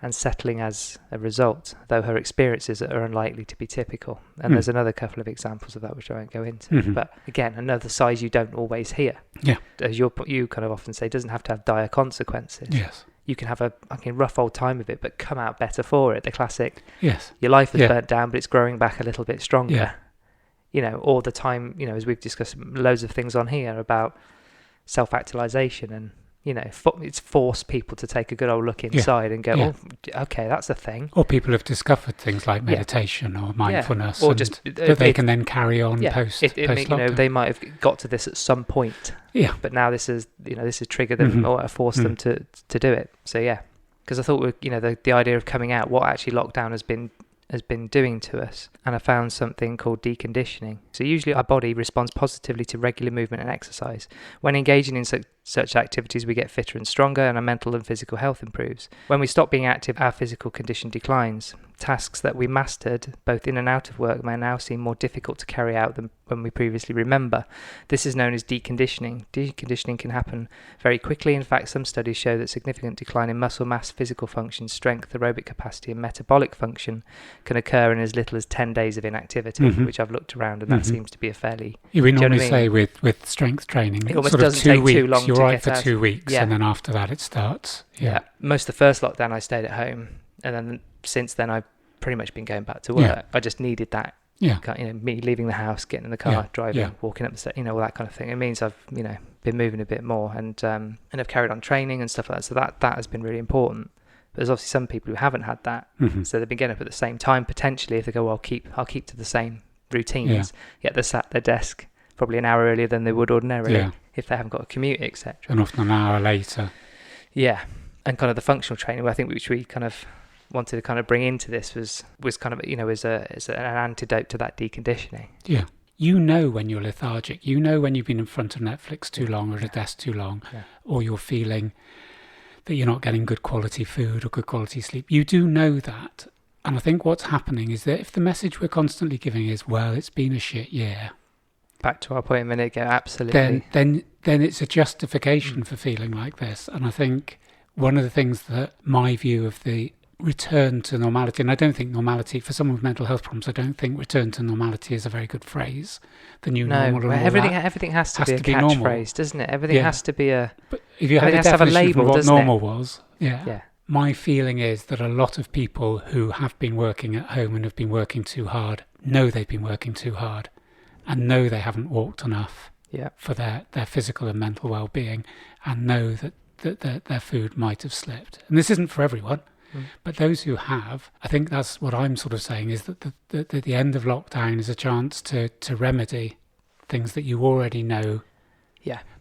and settling as a result, though her experiences are unlikely to be typical. And there's another couple of examples of that which I won't go into. But again, another side you don't always hear. As you kind of often say, it doesn't have to have dire consequences. You can have a fucking rough old time of it, but come out better for it. The classic, your life has burnt down, but it's growing back a little bit stronger. You know, all the time, you know, as we've discussed loads of things on here about self-actualization, and you know, it's forced people to take a good old look inside and go, oh, okay, that's a thing. Or people have discovered things like meditation or mindfulness, or just that they can then carry on post lockdown. You know, they might have got to this at some point, but now this is triggered them or forced them to do it. So because I thought, you know, the idea of coming out, what actually lockdown has been doing to us, and I found something called deconditioning. So usually our body responds positively to regular movement and exercise. When engaging in such activities, we get fitter and stronger, and our mental and physical health improves. When we stop being active, our physical condition declines. Tasks that we mastered, both in and out of work, may now seem more difficult to carry out than when we previously remember. This is known as deconditioning. Deconditioning can happen very quickly. In fact, some studies show that significant decline in muscle mass, physical function, strength, aerobic capacity, and metabolic function can occur in as little as 10 days of inactivity, which I've looked around, and that seems to be a fairly... We normally say with strength training, it almost doesn't take too long. You're right for 2 weeks, and then after that it starts. Most of the first lockdown I stayed at home, and then since then I've pretty much been going back to work. I just needed that. You know, me leaving the house, getting in the car, driving, walking up the stairs, you know, all that kind of thing. It means I've, you know, been moving a bit more, and I've carried on training and stuff like that. So that has been really important. But there's obviously some people who haven't had that, so they've been getting up at the same time potentially. If they go, well, I'll keep to the same routines. Yet they're sat at their desk probably an hour earlier than they would ordinarily if they haven't got a commute, etc. And often an hour later. Yeah, and kind of the functional training, I think, which we kind of wanted to kind of bring into this was kind of, as an antidote to that deconditioning. Yeah. You know when you're lethargic. You know when you've been in front of Netflix too long or at a desk too long, or you're feeling that you're not getting good quality food or good quality sleep. You do know that. And I think what's happening is that if the message we're constantly giving is, well, it's been a shit year. Back to our point a minute ago, absolutely. Then it's a justification for feeling like this. And I think one of the things that my view of the return to normality, and I don't think normality, for someone with mental health problems, I don't think return to normality is a very good phrase. The new normal and all everything has to be a catchphrase, doesn't it? Everything has to be a... But if you had a definition of what normal was, yeah. My feeling is that a lot of people who have been working at home and have been working too hard know they've been working too hard and know they haven't walked enough for their physical and mental well-being, and know that their food might have slipped. And this isn't for everyone, but those who have, I think that's what I'm sort of saying, is that the end of lockdown is a chance to remedy things that you already know,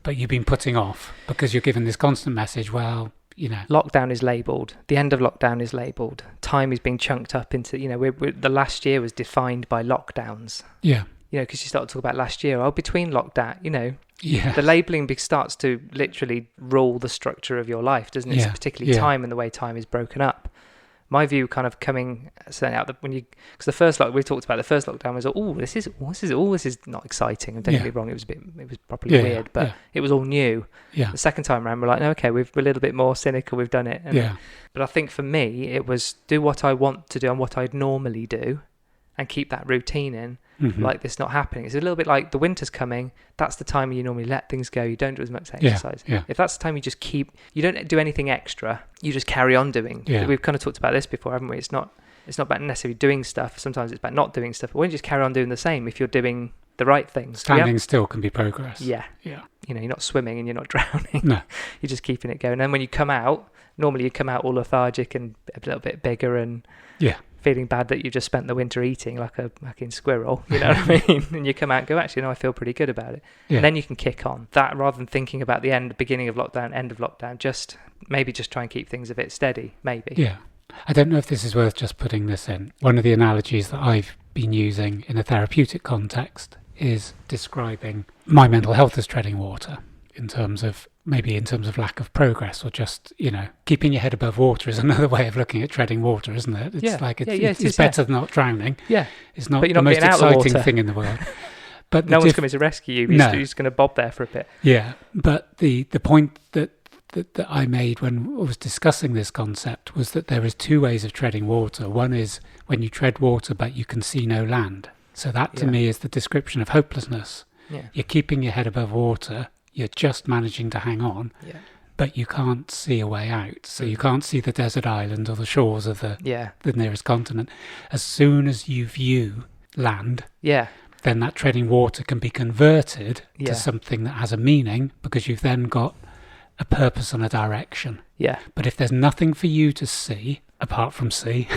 but you've been putting off because you're given this constant message, well, lockdown is labelled. The end of lockdown is labelled. Time is being chunked up into, the last year was defined by lockdowns. Yeah. Because you start to talk about last year, between lockdown, the labelling starts to literally rule the structure of your life, doesn't it? Yeah. Particularly time and the way time is broken up. My view kind of certainly out because the first we talked about, the first lockdown was, this is not exciting. Don't get me wrong, it was properly weird, but it was all new. Yeah. The second time around, we're like, no, okay, we're a little bit more cynical, we've done it. But I think for me, it was do what I want to do and what I'd normally do, and keep that routine in. Like this not happening. It's a little bit like the winter's coming. That's the time you normally let things go. You don't do as much exercise. If that's the time you just you don't do anything extra, you just carry on doing. We've kind of talked about this before, haven't we? It's not about necessarily doing stuff. Sometimes it's about not doing stuff. But when you just carry on doing the same, if you're doing the right things. Standing still can be progress. Yeah. You're not swimming and you're not drowning. No. You're just keeping it going. And then when you come out, normally you come out all lethargic and a little bit bigger and feeling bad that you've just spent the winter eating like a fucking squirrel, you know what I mean? And you come out and go, actually, no, I feel pretty good about it. And then you can kick on. That, rather than thinking about the beginning of lockdown, end of lockdown, just try and keep things a bit steady, maybe. Yeah. I don't know if this is worth just putting this in. One of the analogies that I've been using in a therapeutic context is describing my mental health as treading water, in terms of lack of progress, or just, keeping your head above water is another way of looking at treading water, isn't it? It's it's better than not drowning. Yeah. It's not the most exciting thing in the world. But no one's coming to rescue you. You're just going to bob there for a bit. Yeah. But the point that I made when I was discussing this concept was that there is two ways of treading water. One is when you tread water but you can see no land. So that to me is the description of hopelessness. Yeah. You're keeping your head above water. You're just managing to hang on, but you can't see a way out. So you can't see the desert island or the shores of the nearest continent. As soon as you view land, then that treading water can be converted to something that has a meaning, because you've then got a purpose and a direction. Yeah. But if there's nothing for you to see, apart from sea,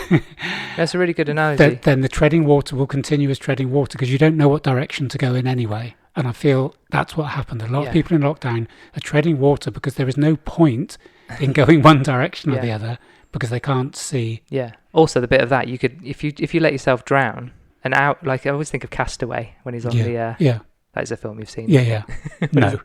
that's a really good analogy. Then the treading water will continue as treading water, because you don't know what direction to go in anyway. And I feel that's what happened. A lot of people in lockdown are treading water because there is no point in going one direction or the other, because they can't see. Yeah. Also, the bit of that, you could, if you let yourself drown and out, like I always think of Castaway when he's on the. That is a film you've seen. Yeah. No.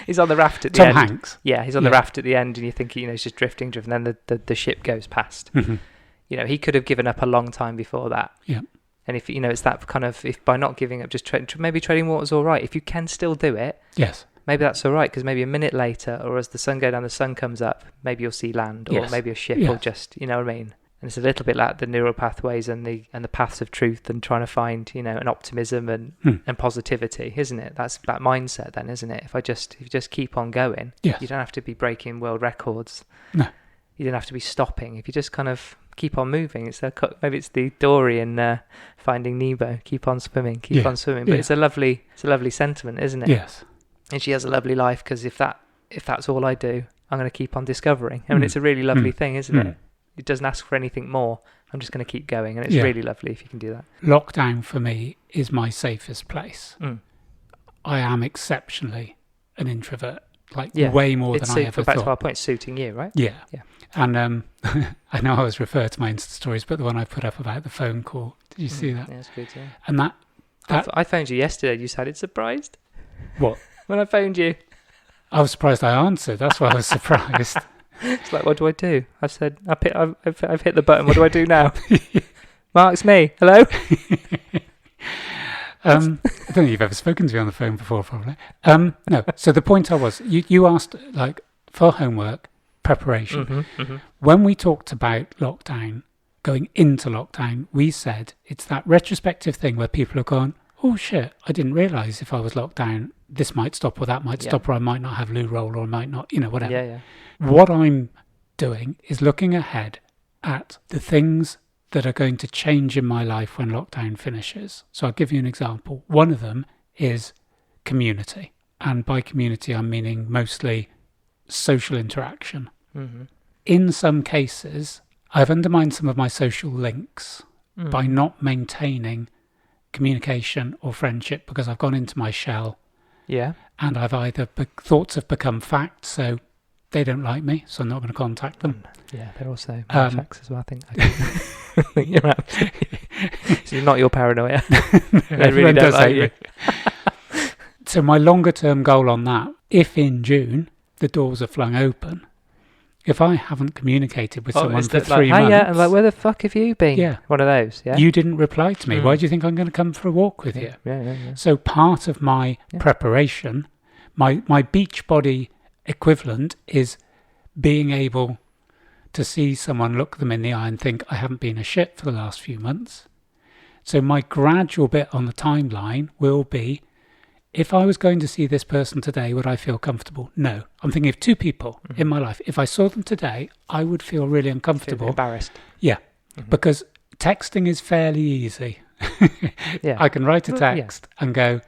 He's on the raft at the end. Tom Hanks. Yeah, he's on the raft at the end, and you think he's just drifting. Then the ship goes past. Mm-hmm. He could have given up a long time before that. Yeah. And if it's that kind of, if by not giving up, just maybe treading water's all right. If you can still do it, maybe that's all right, because maybe a minute later, or as the sun goes down, the sun comes up, maybe you'll see land, or maybe a ship, or just, you know what I mean. And it's a little bit like the neural pathways and the paths of truth, and trying to find an optimism and positivity, isn't it? That's that mindset, then, isn't it? If you just keep on going, you don't have to be breaking world records. No, you don't have to be stopping. If you just kind of keep on moving, maybe it's the Dory in Finding Nemo. Keep on swimming, keep on swimming. But it's a lovely sentiment, isn't it? Yes. And she has a lovely life, because if that's all I do, I'm going to keep on discovering. I mean, it's a really lovely thing, isn't it? It doesn't ask for anything more. I'm just going to keep going, and it's really lovely if you can do that. Lockdown for me is my safest place. I am exceptionally an introvert, like way more than I ever thought. Back to our point, suiting you, right? Yeah. And I know I always refer to my Insta stories, but the one I put up about the phone call, did you see that? Yeah, that's good, yeah. And that I phoned you yesterday, you sounded surprised. What? When I phoned you. I was surprised I answered, that's why I was surprised. It's like, what do I do? I said, I've hit the button, what do I do now? Mark, it's me, hello? I don't think you've ever spoken to me on the phone before, probably. No, so the point I was, you asked, like, for homework, preparation. When we talked about lockdown, going into lockdown, we said it's that retrospective thing where people are going, oh shit, I didn't realise if I was locked down, this might stop or that might stop, or I might not have loo roll, or I might not, whatever. Yeah. What I'm doing is looking ahead at the things that are going to change in my life when lockdown finishes. So I'll give you an example. One of them is community. And by community, I'm meaning mostly social interaction. In some cases, I've undermined some of my social links by not maintaining communication or friendship because I've gone into my shell. Yeah. And I've either thoughts have become fact, so they don't like me, so I'm not going to contact them. Yeah, they're also facts as well, I think. I think you're absolutely... So not your paranoia. They really don't like you. So my longer term goal on that, if in June the doors are flung open, if I haven't communicated with someone for 3 months... Yeah, and like, where the fuck have you been? Yeah. One of those, yeah. You didn't reply to me. Why do you think I'm going to come for a walk with you? Yeah. So part of my preparation, my beach body equivalent is being able to see someone, look them in the eye and think, I haven't been a shit for the last few months. So my gradual bit on the timeline will be, if I was going to see this person today, would I feel comfortable? No. I'm thinking of 2 people in my life. If I saw them today, I would feel really uncomfortable. Embarrassed. Yeah. Because texting is fairly easy. I can write a text and go,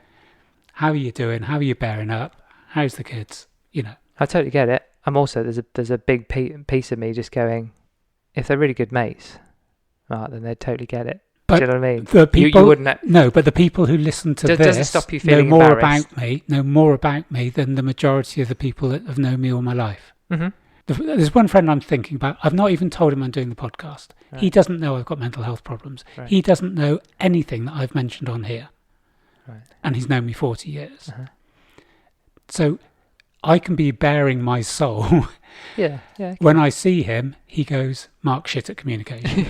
how are you doing? How are you bearing up? How's the kids? I totally get it. I'm also, there's a big piece of me just going, if they're really good mates, right, then they'd totally get it. But do you know what I mean? The people, you wouldn't. No, but the people who listen to this doesn't stop you feeling know more embarrassed. about me than the majority of the people that have known me all my life. There's one friend I'm thinking about. I've not even told him I'm doing the podcast. Right. He doesn't know I've got mental health problems. Right. He doesn't know anything that I've mentioned on here. Right. And he's known me 40 years. So I can be bearing my soul. When I see him, he goes, Mark, shit at communication.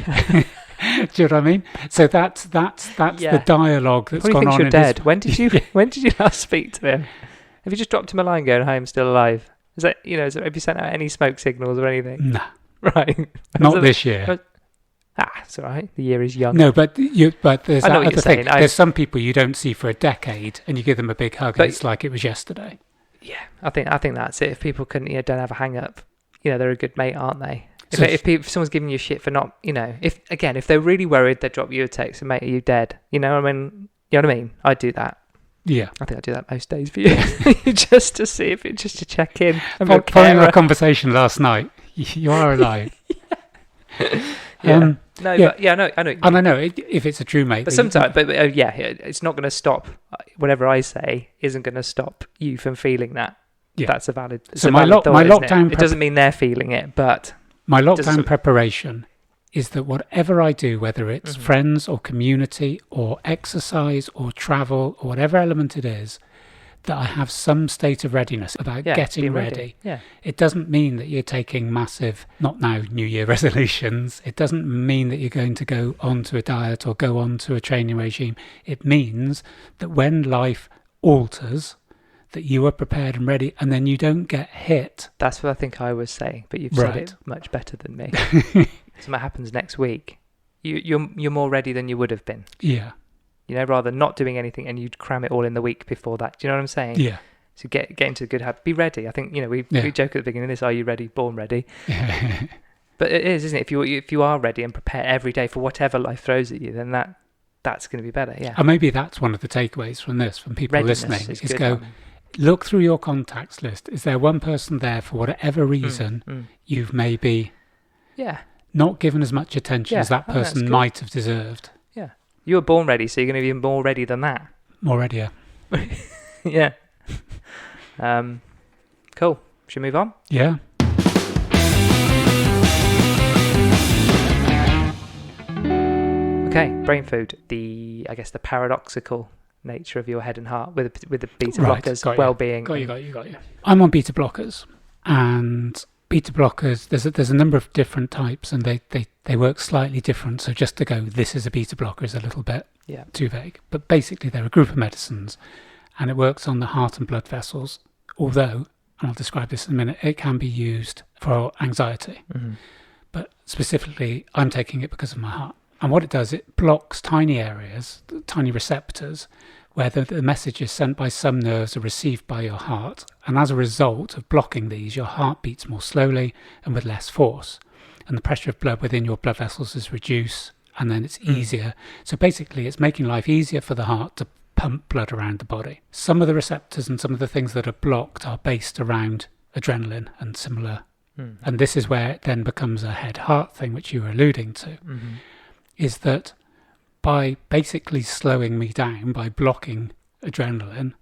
Do you know what I mean? So that's the dialogue that's gone on. You're dead. When did you last speak to him? Have you just dropped him a line going, "Hi, I'm still alive"? Is that have you sent out any smoke signals or anything? Nah. Right. Not this year. It's all right. The year is young. No, but there's that other thing. There's some people you don't see for a decade, and you give them a big hug, and it's like it was yesterday. Yeah, I think that's it. If people don't have a hang up, they're a good mate, aren't they? If someone's giving you shit for not, if they're really worried, they drop you a text and, mate, are you dead? You know what I mean? I'd do that. Yeah. I think I do that most days for you. just to see just to check in. Following our conversation last night, you are alive. I know. And I know if it's a true mate. But sometimes, it's not going to stop. Whatever I say isn't going to stop you from feeling that. Yeah. That's a valid. So my lockdown. It doesn't mean they're feeling it, but my lockdown preparation is that whatever I do, whether it's friends or community or exercise or travel or whatever element it is, that I have some state of readiness about getting ready. Yeah. It doesn't mean that you're taking massive, not now, New Year resolutions. It doesn't mean that you're going to go onto a diet or go onto a training regime. It means that when life alters, that you are prepared and ready, and then you don't get hit. That's what I think I was saying, but you've said it much better than me. So what happens next week, you're more ready than you would have been. Yeah. Rather than not doing anything and you'd cram it all in the week before that. Do you know what I'm saying? Yeah. So get into a good habit. Be ready. I think, we joke at the beginning of this, are you ready? Born ready. But it is, isn't it? If you are ready and prepare every day for whatever life throws at you, then that's going to be better, yeah. And maybe that's one of the takeaways from this, from people listening, is go, look through your contacts list. Is there one person there for whatever reason you've maybe not given as much attention as that person might have deserved? Yeah. You were born ready, so you're going to be more ready than that. More ready, yeah. Yeah. Cool. Should we move on? Yeah. Okay, brain food. The paradoxical nature of your head and heart with the beta blockers, well-being. Got you. I'm on beta blockers, and beta blockers. There's a number of different types, and they work slightly different. So just to go, this is a beta blocker is a little bit too vague. But basically, they're a group of medicines, and it works on the heart and blood vessels. Although, and I'll describe this in a minute, it can be used for anxiety. Mm-hmm. But specifically, I'm taking it because of my heart. And what it does, it blocks tiny areas, tiny receptors, where the message is sent by some nerves are received by your heart. And as a result of blocking these, your heart beats more slowly and with less force. And the pressure of blood within your blood vessels is reduced, and then it's easier. So basically, it's making life easier for the heart to pump blood around the body. Some of the receptors and some of the things that are blocked are based around adrenaline and similar. And this is where it then becomes a head-heart thing, which you were alluding to, is that by basically slowing me down, by blocking adrenaline,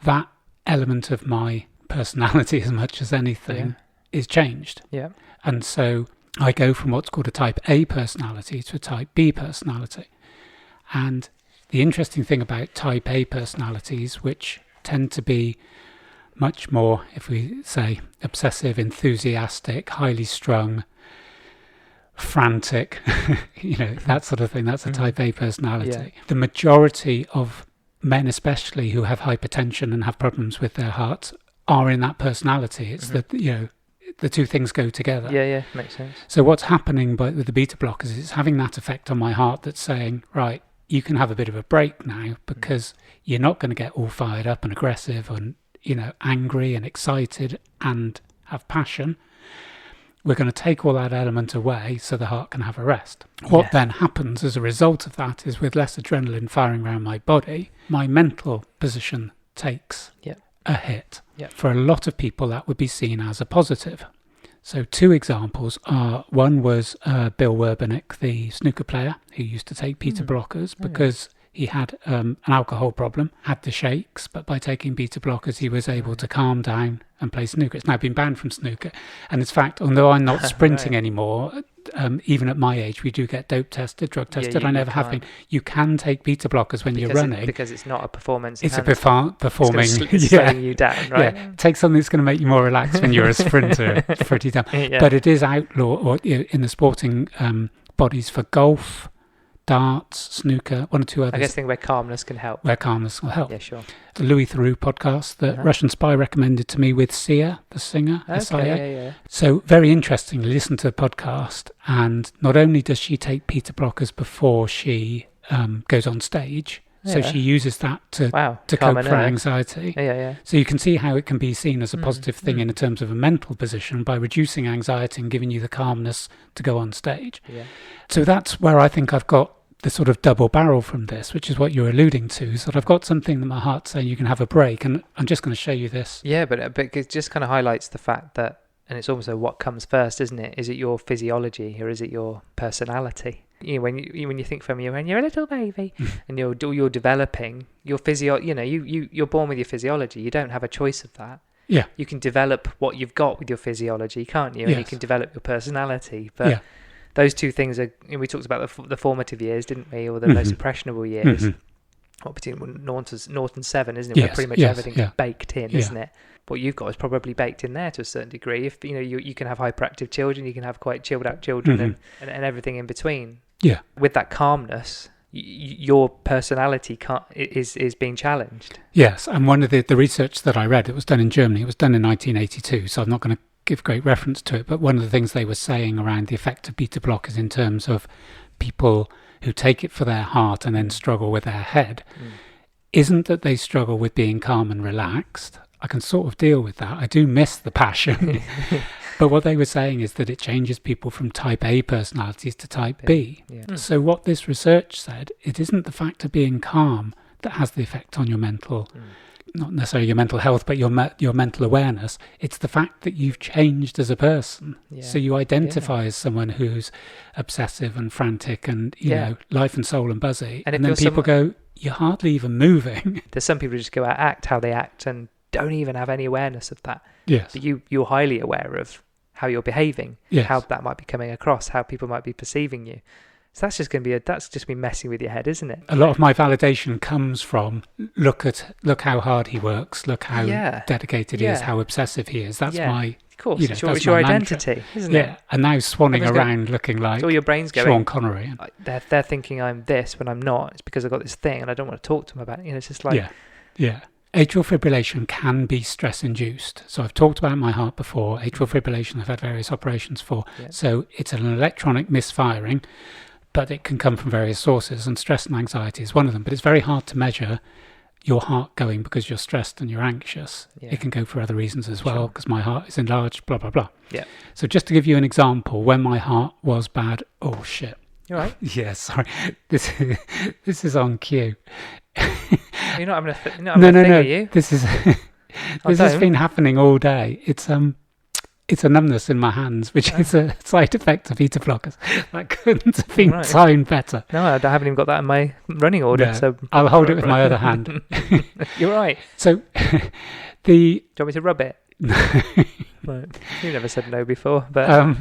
that element of my personality, as much as anything, is changed. Yeah. And so I go from what's called a type A personality to a type B personality. And the interesting thing about type A personalities, which tend to be much more, if we say, obsessive, enthusiastic, highly strung, frantic, that sort of thing. That's a type A personality. Yeah. The majority of men, especially who have hypertension and have problems with their hearts, are in that personality. It's that, the two things go together. Yeah, makes sense. So what's happening with the beta blockers is it's having that effect on my heart that's saying, right, you can have a bit of a break now because you're not going to get all fired up and aggressive and, angry and excited and have passion. We're going to take all that element away so the heart can have a rest. What then happens as a result of that is with less adrenaline firing around my body, my mental position takes a hit. For a lot of people, that would be seen as a positive. So two examples are, one was Bill Werbeniuk, the snooker player, who used to take beta blockers because he had an alcohol problem, had the shakes, but by taking beta blockers, he was able to calm down and play snooker. It's now been banned from snooker. And in fact, although I'm not sprinting anymore, even at my age, we do get dope tested, drug tested. I never have been. You can take beta blockers when you're running. Because it's not a performance. It's a performing. It's slowing you down, right? Yeah. Take something that's going to make you more relaxed when you're a sprinter. It's pretty dumb. But it is outlaw in the sporting bodies for golf, darts, snooker, one or two others. I guess where calmness can help. Where calmness will help. Yeah, sure. The Louis Theroux podcast that Russian Spy recommended to me with Sia, the singer, S.I.A. So very interestingly, listen to the podcast, and not only does she take beta blockers before she goes on stage, so she uses that to cope for anxiety. So you can see how it can be seen as a positive thing in terms of a mental position by reducing anxiety and giving you the calmness to go on stage. So that's where I think I've got the sort of double barrel from this, which is what you're alluding to. So I've got something that my heart's saying you can have a break, and I'm just going to show you this. Yeah, but it just kind of highlights the fact that, and it's almost what comes first, isn't it? Is it your physiology or is it your personality? When you think from when you're a little baby and you're developing your you're born with your physiology. You don't have a choice of that. Yeah, you can develop what you've got with your physiology, can't you? And you can develop your personality, but. Those two things are, we talked about the formative years, didn't we? Or the most impressionable years. What between naught and 7, isn't it? Where pretty much everything's baked in, isn't it? What you've got is probably baked in there to a certain degree. If you can have hyperactive children, you can have quite chilled out children and everything in between. Yeah. With that calmness, your personality is being challenged. Yes, and one of the research that I read, it was done in Germany. It was done in 1982, so I'm not going to give great reference to it, but one of the things they were saying around the effect of beta blockers in terms of people who take it for their heart and then struggle with their head isn't that they struggle with being calm and relaxed. I can sort of deal with that. I do miss the passion. But what they were saying is that it changes people from type A personalities to type B. So what this research said, it isn't the fact of being calm that has the effect on your mental not necessarily your mental health, but your mental awareness. It's the fact that you've changed as a person. So you identify as someone who's obsessive and frantic and, you know, life and soul and buzzy. And then people go, you're hardly even moving. There's some people who just go out, act how they act, and don't even have any awareness of that. Yes. But you're highly aware of how you're behaving, yes. how that might be coming across, how people might be perceiving you. So that's just going to be that's just me messing with your head, isn't it? A lot of my validation comes from look how hard he works, look how dedicated he is, how obsessive he is. That's my, of course, you know, it's your identity, mantra. isn't it? Yeah, and now swanning around looking like all your brain's going, Sean Connery. They're thinking I'm this when I'm not. It's because I've got this thing and I don't want to talk to them about it. You know, it's just like Atrial fibrillation can be stress-induced. So I've talked about my heart before. Atrial fibrillation I've had various operations for. Yeah. So it's an electronic misfiring, but it can come from various sources, and stress and anxiety is one of them. But it's very hard to measure your heart going because you're stressed and you're anxious. Yeah. It can go for other reasons as well, because my heart is enlarged, blah, blah, blah. Yeah. So just to give you an example, when my heart was bad, oh, shit. You all right? Yeah, sorry. This is on cue. You're not having a thing, are you? This has been happening all day. It's a numbness in my hands, which is a side effect of beta blockers. That couldn't have been timed better. No, I haven't even got that in my running order. No, so I'll hold it with my other hand. You're right. So do you want me to rub it? Right. You never said no before, but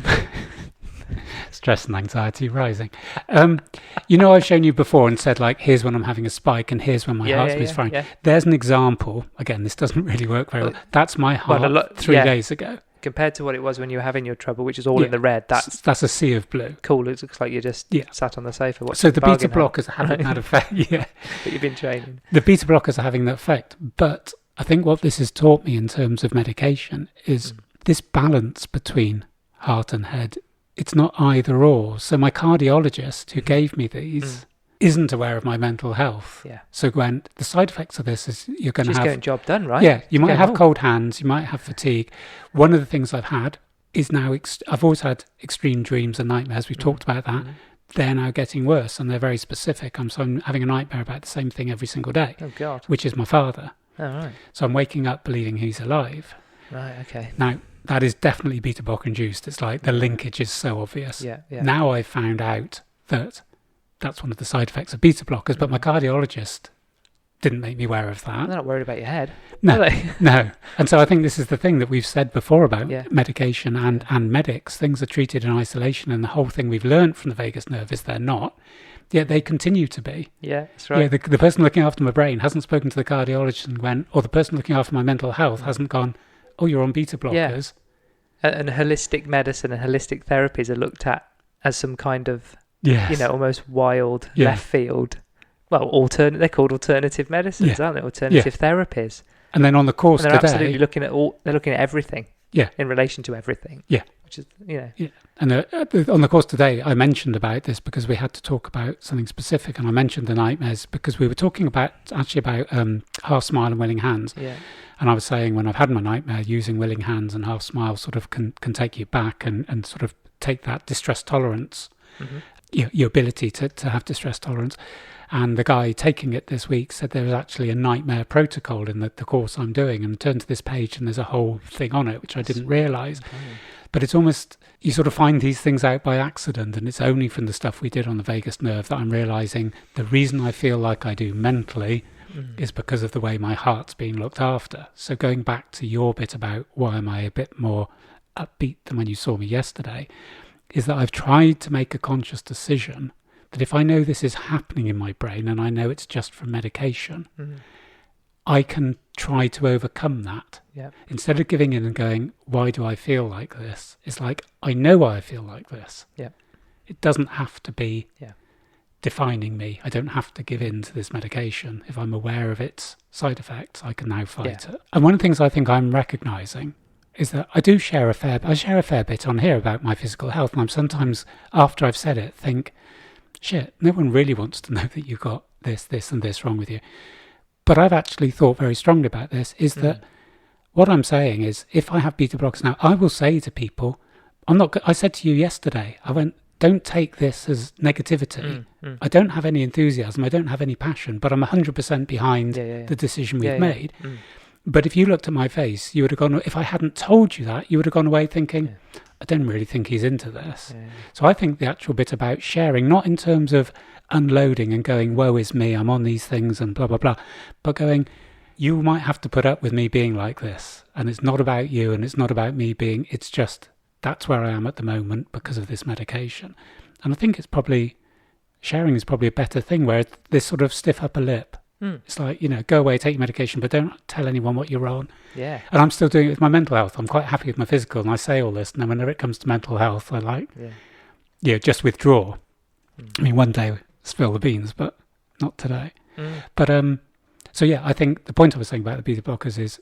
stress and anxiety rising. I've shown you before and said, like, here's when I'm having a spike and here's when my heart's misfiring. Yeah. There's an example. Again, this doesn't really work very well. That's my heart 3 days ago. Compared to what it was when you were having your trouble, which is all in the red, that's a sea of blue. Cool. It looks like you just sat on the sofa. So the beta blockers haven't had effect. Yeah, but you've been training. The beta blockers are having that effect. But I think what this has taught me in terms of medication is this balance between heart and head. It's not either or. So my cardiologist who gave me these isn't aware of my mental health. Yeah. So Gwen, the side effects of this is you're going to have... She's getting job done, right? Yeah. You might have cold hands. You might have fatigue. One of the things I've had is now... I've always had extreme dreams and nightmares. We've talked about that. They're now getting worse and they're very specific. I'm having a nightmare about the same thing every single day. Oh, God. Which is my father. Oh, right. So I'm waking up believing he's alive. Right, okay. Now, that is definitely beta blocker induced. It's like the linkage is so obvious. Yeah. Now I've found out that that's one of the side effects of beta blockers, but my cardiologist didn't make me aware of that. They're not worried about your head, no, are they? No. And so I think this is the thing that we've said before about medication and medics. Things are treated in isolation, and the whole thing we've learned from the vagus nerve is they're not. Yet they continue to be. Yeah, that's right. Yeah, the person looking after my brain hasn't spoken to the cardiologist and went, or the person looking after my mental health hasn't gone, oh, you're on beta blockers. Yeah. And holistic medicine and holistic therapies are looked at as some kind of, almost wild left field. Well, they're called alternative medicines, aren't they? Alternative therapies. And then on the course they're today, absolutely looking at everything. Yeah. In relation to everything. Yeah. Which is, Yeah. And on the course today, I mentioned about this because we had to talk about something specific, and I mentioned the nightmares because we were talking about half smile and willing hands. Yeah. And I was saying when I've had my nightmare, using willing hands and half smile sort of can take you back and sort of take that distress tolerance, your ability to have distress tolerance. And the guy taking it this week said there was actually a nightmare protocol in the course I'm doing, and turned to this page and there's a whole thing on it, which I didn't realise. Okay. But it's almost, you sort of find these things out by accident, and it's only from the stuff we did on the vagus nerve that I'm realising the reason I feel like I do mentally is because of the way my heart's being looked after. So going back to your bit about why am I a bit more upbeat than when you saw me yesterday, is that I've tried to make a conscious decision that if I know this is happening in my brain and I know it's just from medication, I can try to overcome that. Yep. Instead of giving in and going, why do I feel like this? It's like, I know why I feel like this. Yep. It doesn't have to be defining me. I don't have to give in to this medication. If I'm aware of its side effects, I can now fight it. And one of the things I think I'm recognising is that I share a fair bit on here about my physical health, and I'm sometimes, after I've said it, think, shit, no one really wants to know that you've got this and this wrong with you. But I've actually thought very strongly about this, is that what I'm saying is, if I have beta blockers now, I will say to people, I said to you yesterday, I went, don't take this as negativity. I don't have any enthusiasm, I don't have any passion, but I'm 100% behind the decision we've made. But if you looked at my face, you would have gone, if I hadn't told you that, you would have gone away thinking, I don't really think he's into this. Yeah. So I think the actual bit about sharing, not in terms of unloading and going, woe is me, I'm on these things and blah, blah, blah, but going, you might have to put up with me being like this. And it's not about you and it's not about me being, it's just, that's where I am at the moment because of this medication. And I think it's probably, sharing is probably a better thing, where this sort of stiff upper lip. It's like, go away, take your medication, but don't tell anyone what you're on. Yeah. And I'm still doing it with my mental health. I'm quite happy with my physical, and I say all this. And then whenever it comes to mental health, I just withdraw. I mean, one day spill the beans, but not today. But so yeah, I think the point I was saying about the beta blockers is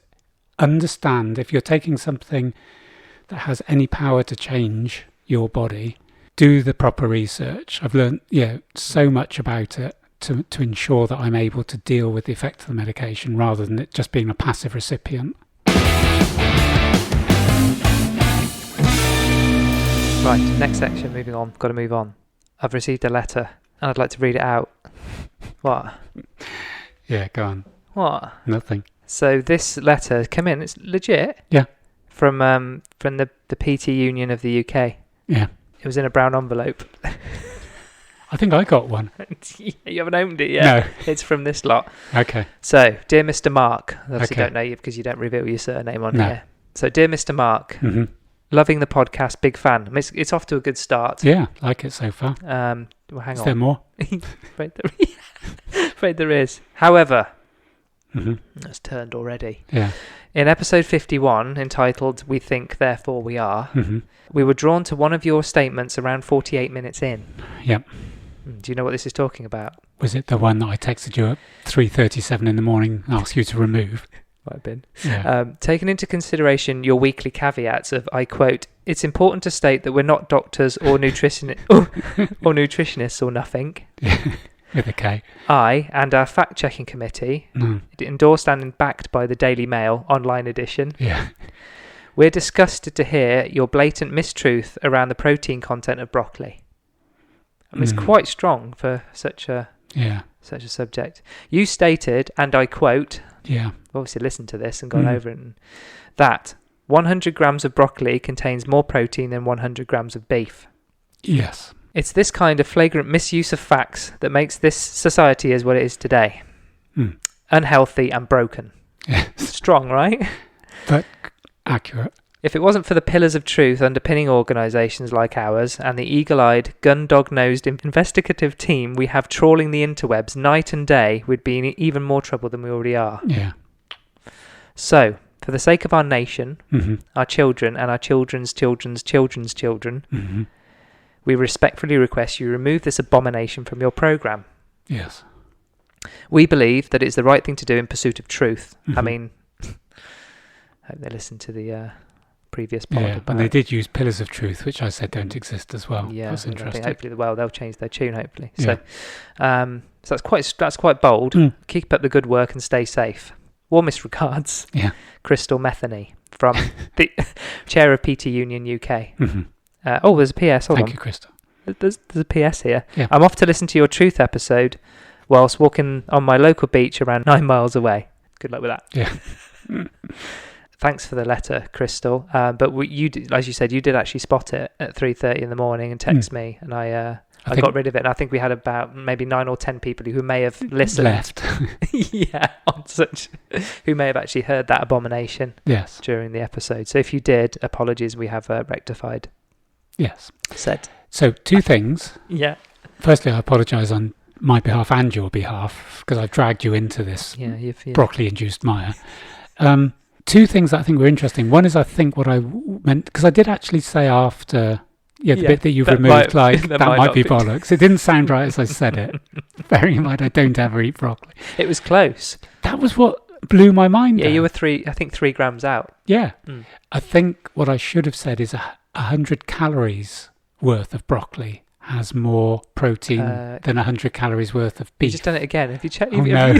understand if you're taking something that has any power to change your body, do the proper research. I've learned so much about it to ensure that I'm able to deal with the effect of the medication rather than it just being a passive recipient. Right, next section, moving on. Got to move on. I've received a letter and I'd like to read it out. What? Yeah, go on. What? Nothing. So this letter come in, it's legit. Yeah. From the PT Union of the UK. Yeah. It was in a brown envelope. I think I got one. You haven't opened it yet? No. It's from this lot. Okay. So, dear Mr. Mark, I obviously don't know you because you don't reveal your surname on here. So, dear Mr. Mark, loving the podcast, big fan. I mean, it's off to a good start. Yeah, like it so far. Well, hang is on. There more? Afraid there is. However, that's turned already. Yeah. In episode 51, entitled We Think, Therefore We Are, we were drawn to one of your statements around 48 minutes in. Yep. Do you know what this is talking about? Was it the one that I texted you at 3:37 in the morning and asked you to remove? Might have been. Yeah. Taking into consideration your weekly caveats of, I quote, it's important to state that we're not doctors or nutritionists or nothing. With a K. I and our fact-checking committee, endorsed and backed by the Daily Mail online edition, we're disgusted to hear your blatant mistruth around the protein content of broccoli. I mean, it's quite strong for such a subject. You stated, and I quote, obviously listened to this and gone over it, that 100 grams of broccoli contains more protein than 100 grams of beef. Yes. It's this kind of flagrant misuse of facts that makes this society as what it is today. Unhealthy and broken. Yes. Strong, right? But accurate. If it wasn't for the pillars of truth underpinning organisations like ours and the eagle-eyed, gun-dog-nosed investigative team we have trawling the interwebs night and day, we'd be in even more trouble than we already are. Yeah. So, for the sake of our nation, our children and our children's children's children's children, we respectfully request you remove this abomination from your programme. Yes. We believe that it's the right thing to do in pursuit of truth. I mean, I hope they listen to the previous pod. Yeah, and they did use pillars of truth, which I said don't exist as well. Yeah, that's interesting. I think hopefully, they'll change their tune. Hopefully, yeah. So that's quite bold. Keep up the good work and stay safe. Warmest regards, Crystal Metheny from the chair of PT Union UK. There's a PS. Hold on. Thank you, Crystal. There's a PS here. Yeah. I'm off to listen to your truth episode whilst walking on my local beach around 9 miles away. Good luck with that. Yeah. Thanks for the letter, Crystal. But you, as you said, you did actually spot it at 3:30 in the morning and text me, and I got rid of it. And I think we had about maybe 9 or 10 people who may have listened. Left. Who may have actually heard that abomination. Yes. During the episode. So if you did, apologies. We have rectified. Yes. Said. So 2 things. Yeah. Firstly, I apologise on my behalf and your behalf because I've dragged you into this broccoli-induced mire. 2 things that I think were interesting. One is I think what I meant, because I did actually say after, the bit that you've removed, that might be bollocks. It didn't sound right as I said it. Bearing in mind I don't ever eat broccoli. It was close. That was what blew my mind. Yeah, you were 3 grams out. Yeah. I think what I should have said is 100 calories worth of broccoli has more protein than 100 calories worth of beef. You've just done it again. Have you checked? Oh, no.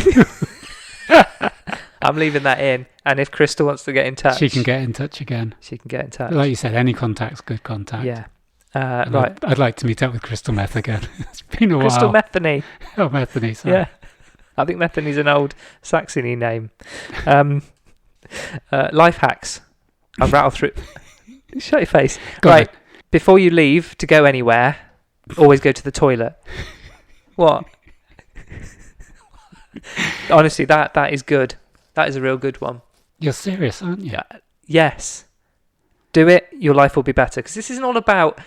I'm leaving that in. And if Crystal wants to get in touch... She can get in touch again. She can get in touch. Like you said, any contact's good contact. Yeah. Right. I'd like to meet up with Crystal Meth again. It's been a while. Crystal Metheny. Oh, Metheny, sorry. Yeah. I think Metheny's an old Saxony name. Life hacks. I'll rattle through... Shut your face. Go Right. on. Before you leave to go anywhere, always go to the toilet. What? Honestly, that is good. That is a real good one. You're serious, aren't you? Yeah. Yes. Do it. Your life will be better. Because this is not about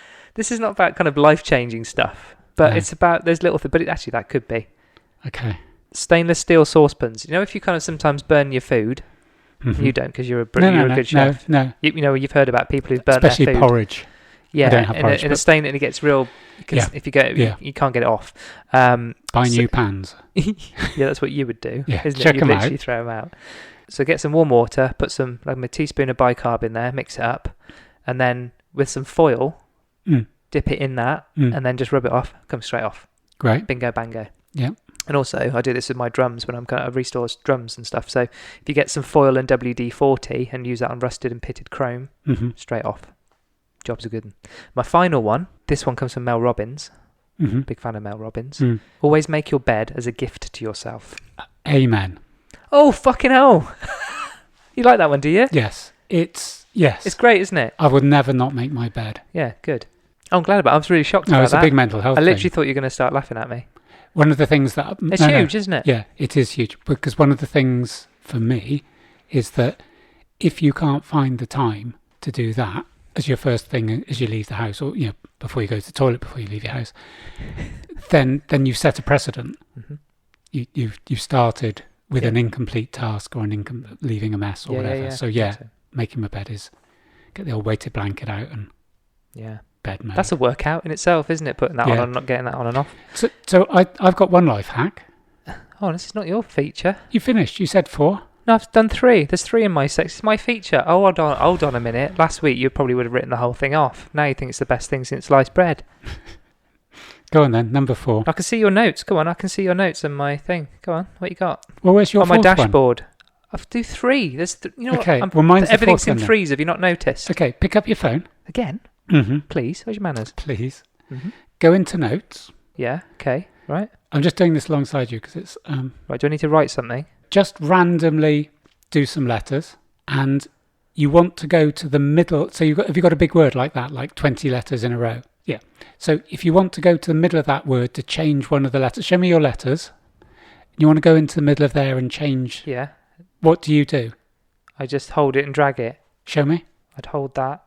kind of life-changing stuff. But No. it's about those little things. But actually, that could be. Okay. Stainless steel saucepans. You know, if you kind of sometimes burn your food, Mhm. you don't because you're a No, good chef. No. You know, you've heard about people who've burnt Especially their food. porridge. Yeah, I don't have porridge, in a but- stain, and it gets real. Because if you get it, you can't get it off. Buy so- new pans. Yeah, that's what you would do. Yeah, isn't check it? You 'em literally out. throw them out. So get some warm water, put some like a teaspoon of bicarb in there, mix it up, and then with some foil, dip it in that, and then just rub it off. Comes straight off. Great. Bingo, bango. Yeah. And also, I do this with my drums when I restore drums and stuff. So if you get some foil and WD-40 and use that on rusted and pitted chrome, straight off. Jobs are good. My final one, this one comes from Mel Robbins. Big fan of Mel Robbins. Always make your bed as a gift to yourself. Amen. Oh, fucking hell. You like that one, do you? Yes. Yes. It's great, isn't it? I would never not make my bed. Yeah, good. Oh, I'm glad about it. I was really shocked No, about it's that. a big mental health I literally thing. thought you were going to start laughing at me. One of the things that... It's huge, isn't it? Yeah, it is huge. Because one of the things for me is that if you can't find the time to do that as your first thing as you leave the house, or before you go to the toilet, before you leave your house, then you set a precedent. You've started with an incomplete task or leaving a mess or whatever. So making my bed is get the old weighted blanket out and bed made. That's a workout in itself, isn't it? Putting that on and not getting that on and off. So I've got one life hack. Oh, this is not your feature. You finished. You said 4. No, I've done 3. There's 3 in my section. It's my feature. Oh, hold on a minute. Last week you probably would have written the whole thing off. Now you think it's the best thing since sliced bread. Go on then, number 4. I can see your notes. Go on, I can see your notes on my thing. Go on, what you got? Well, where's your on my fourth one? dashboard? I'll do 3. There's okay. What? Well, mine's the everything's fourth in one, 3s. Have you not noticed? Okay, pick up your phone. Again? Please. Where's your manners? Please. Go into notes. Yeah. Okay. Right. I'm just doing this alongside you because it's Right. Do I need to write something? just randomly do some letters, and you want to go to the middle. So have you got a big word like that, like 20 letters in a row? Yeah. So if you want to go to the middle of that word to change one of the letters, show me your letters. You want to go into the middle of there and change. Yeah. What do you do? I just hold it and drag it. Show me. I'd hold that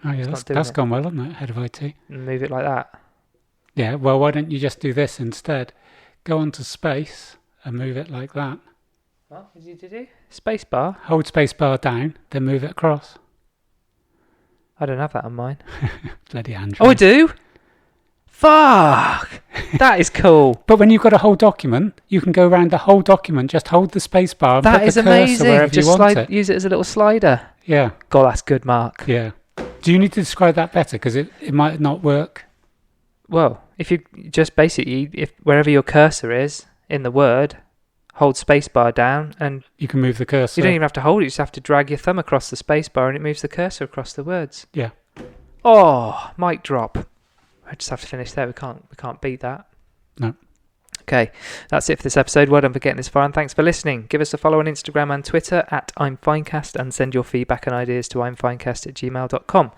Oh yeah, that's gone well, hasn't it? Head of IT. and move it like that. Yeah. Well, why don't you just do this instead? Go on to space and move it like that. What did you do? Space bar? Hold space bar down, then move it across. I don't have that on mine. Bloody Android. Oh, I do? Fuck! That is cool. But when you've got a whole document, you can go around the whole document, just hold the space bar and That put is the cursor amazing. wherever Just you want it. use it as a little slider. Yeah, God, that's good, Mark. yeah. Do you need to describe that better? Because it might not work. Well, if you just basically, if wherever your cursor is in the word, hold spacebar down, and You can move the cursor. you don't even have to hold it. You just have to drag your thumb across the spacebar, and it moves the cursor across the words. Yeah. Oh, mic drop. I just have to finish there. We can't beat that. No. Okay, that's it for this episode. Well done for getting this far, and thanks for listening. Give us a follow on Instagram and Twitter at I'mFinecast, and send your feedback and ideas to imfinecast@gmail.com.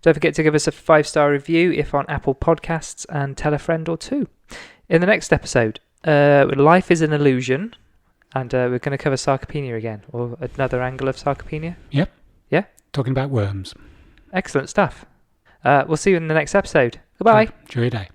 Don't forget to give us a 5-star review if on Apple Podcasts, and tell a friend or two. In the next episode, life is an illusion, and we're going to cover sarcopenia again, or another angle of sarcopenia. Yep. Yeah? Talking about worms. Excellent stuff. We'll see you in the next episode. Goodbye. Enjoy your day.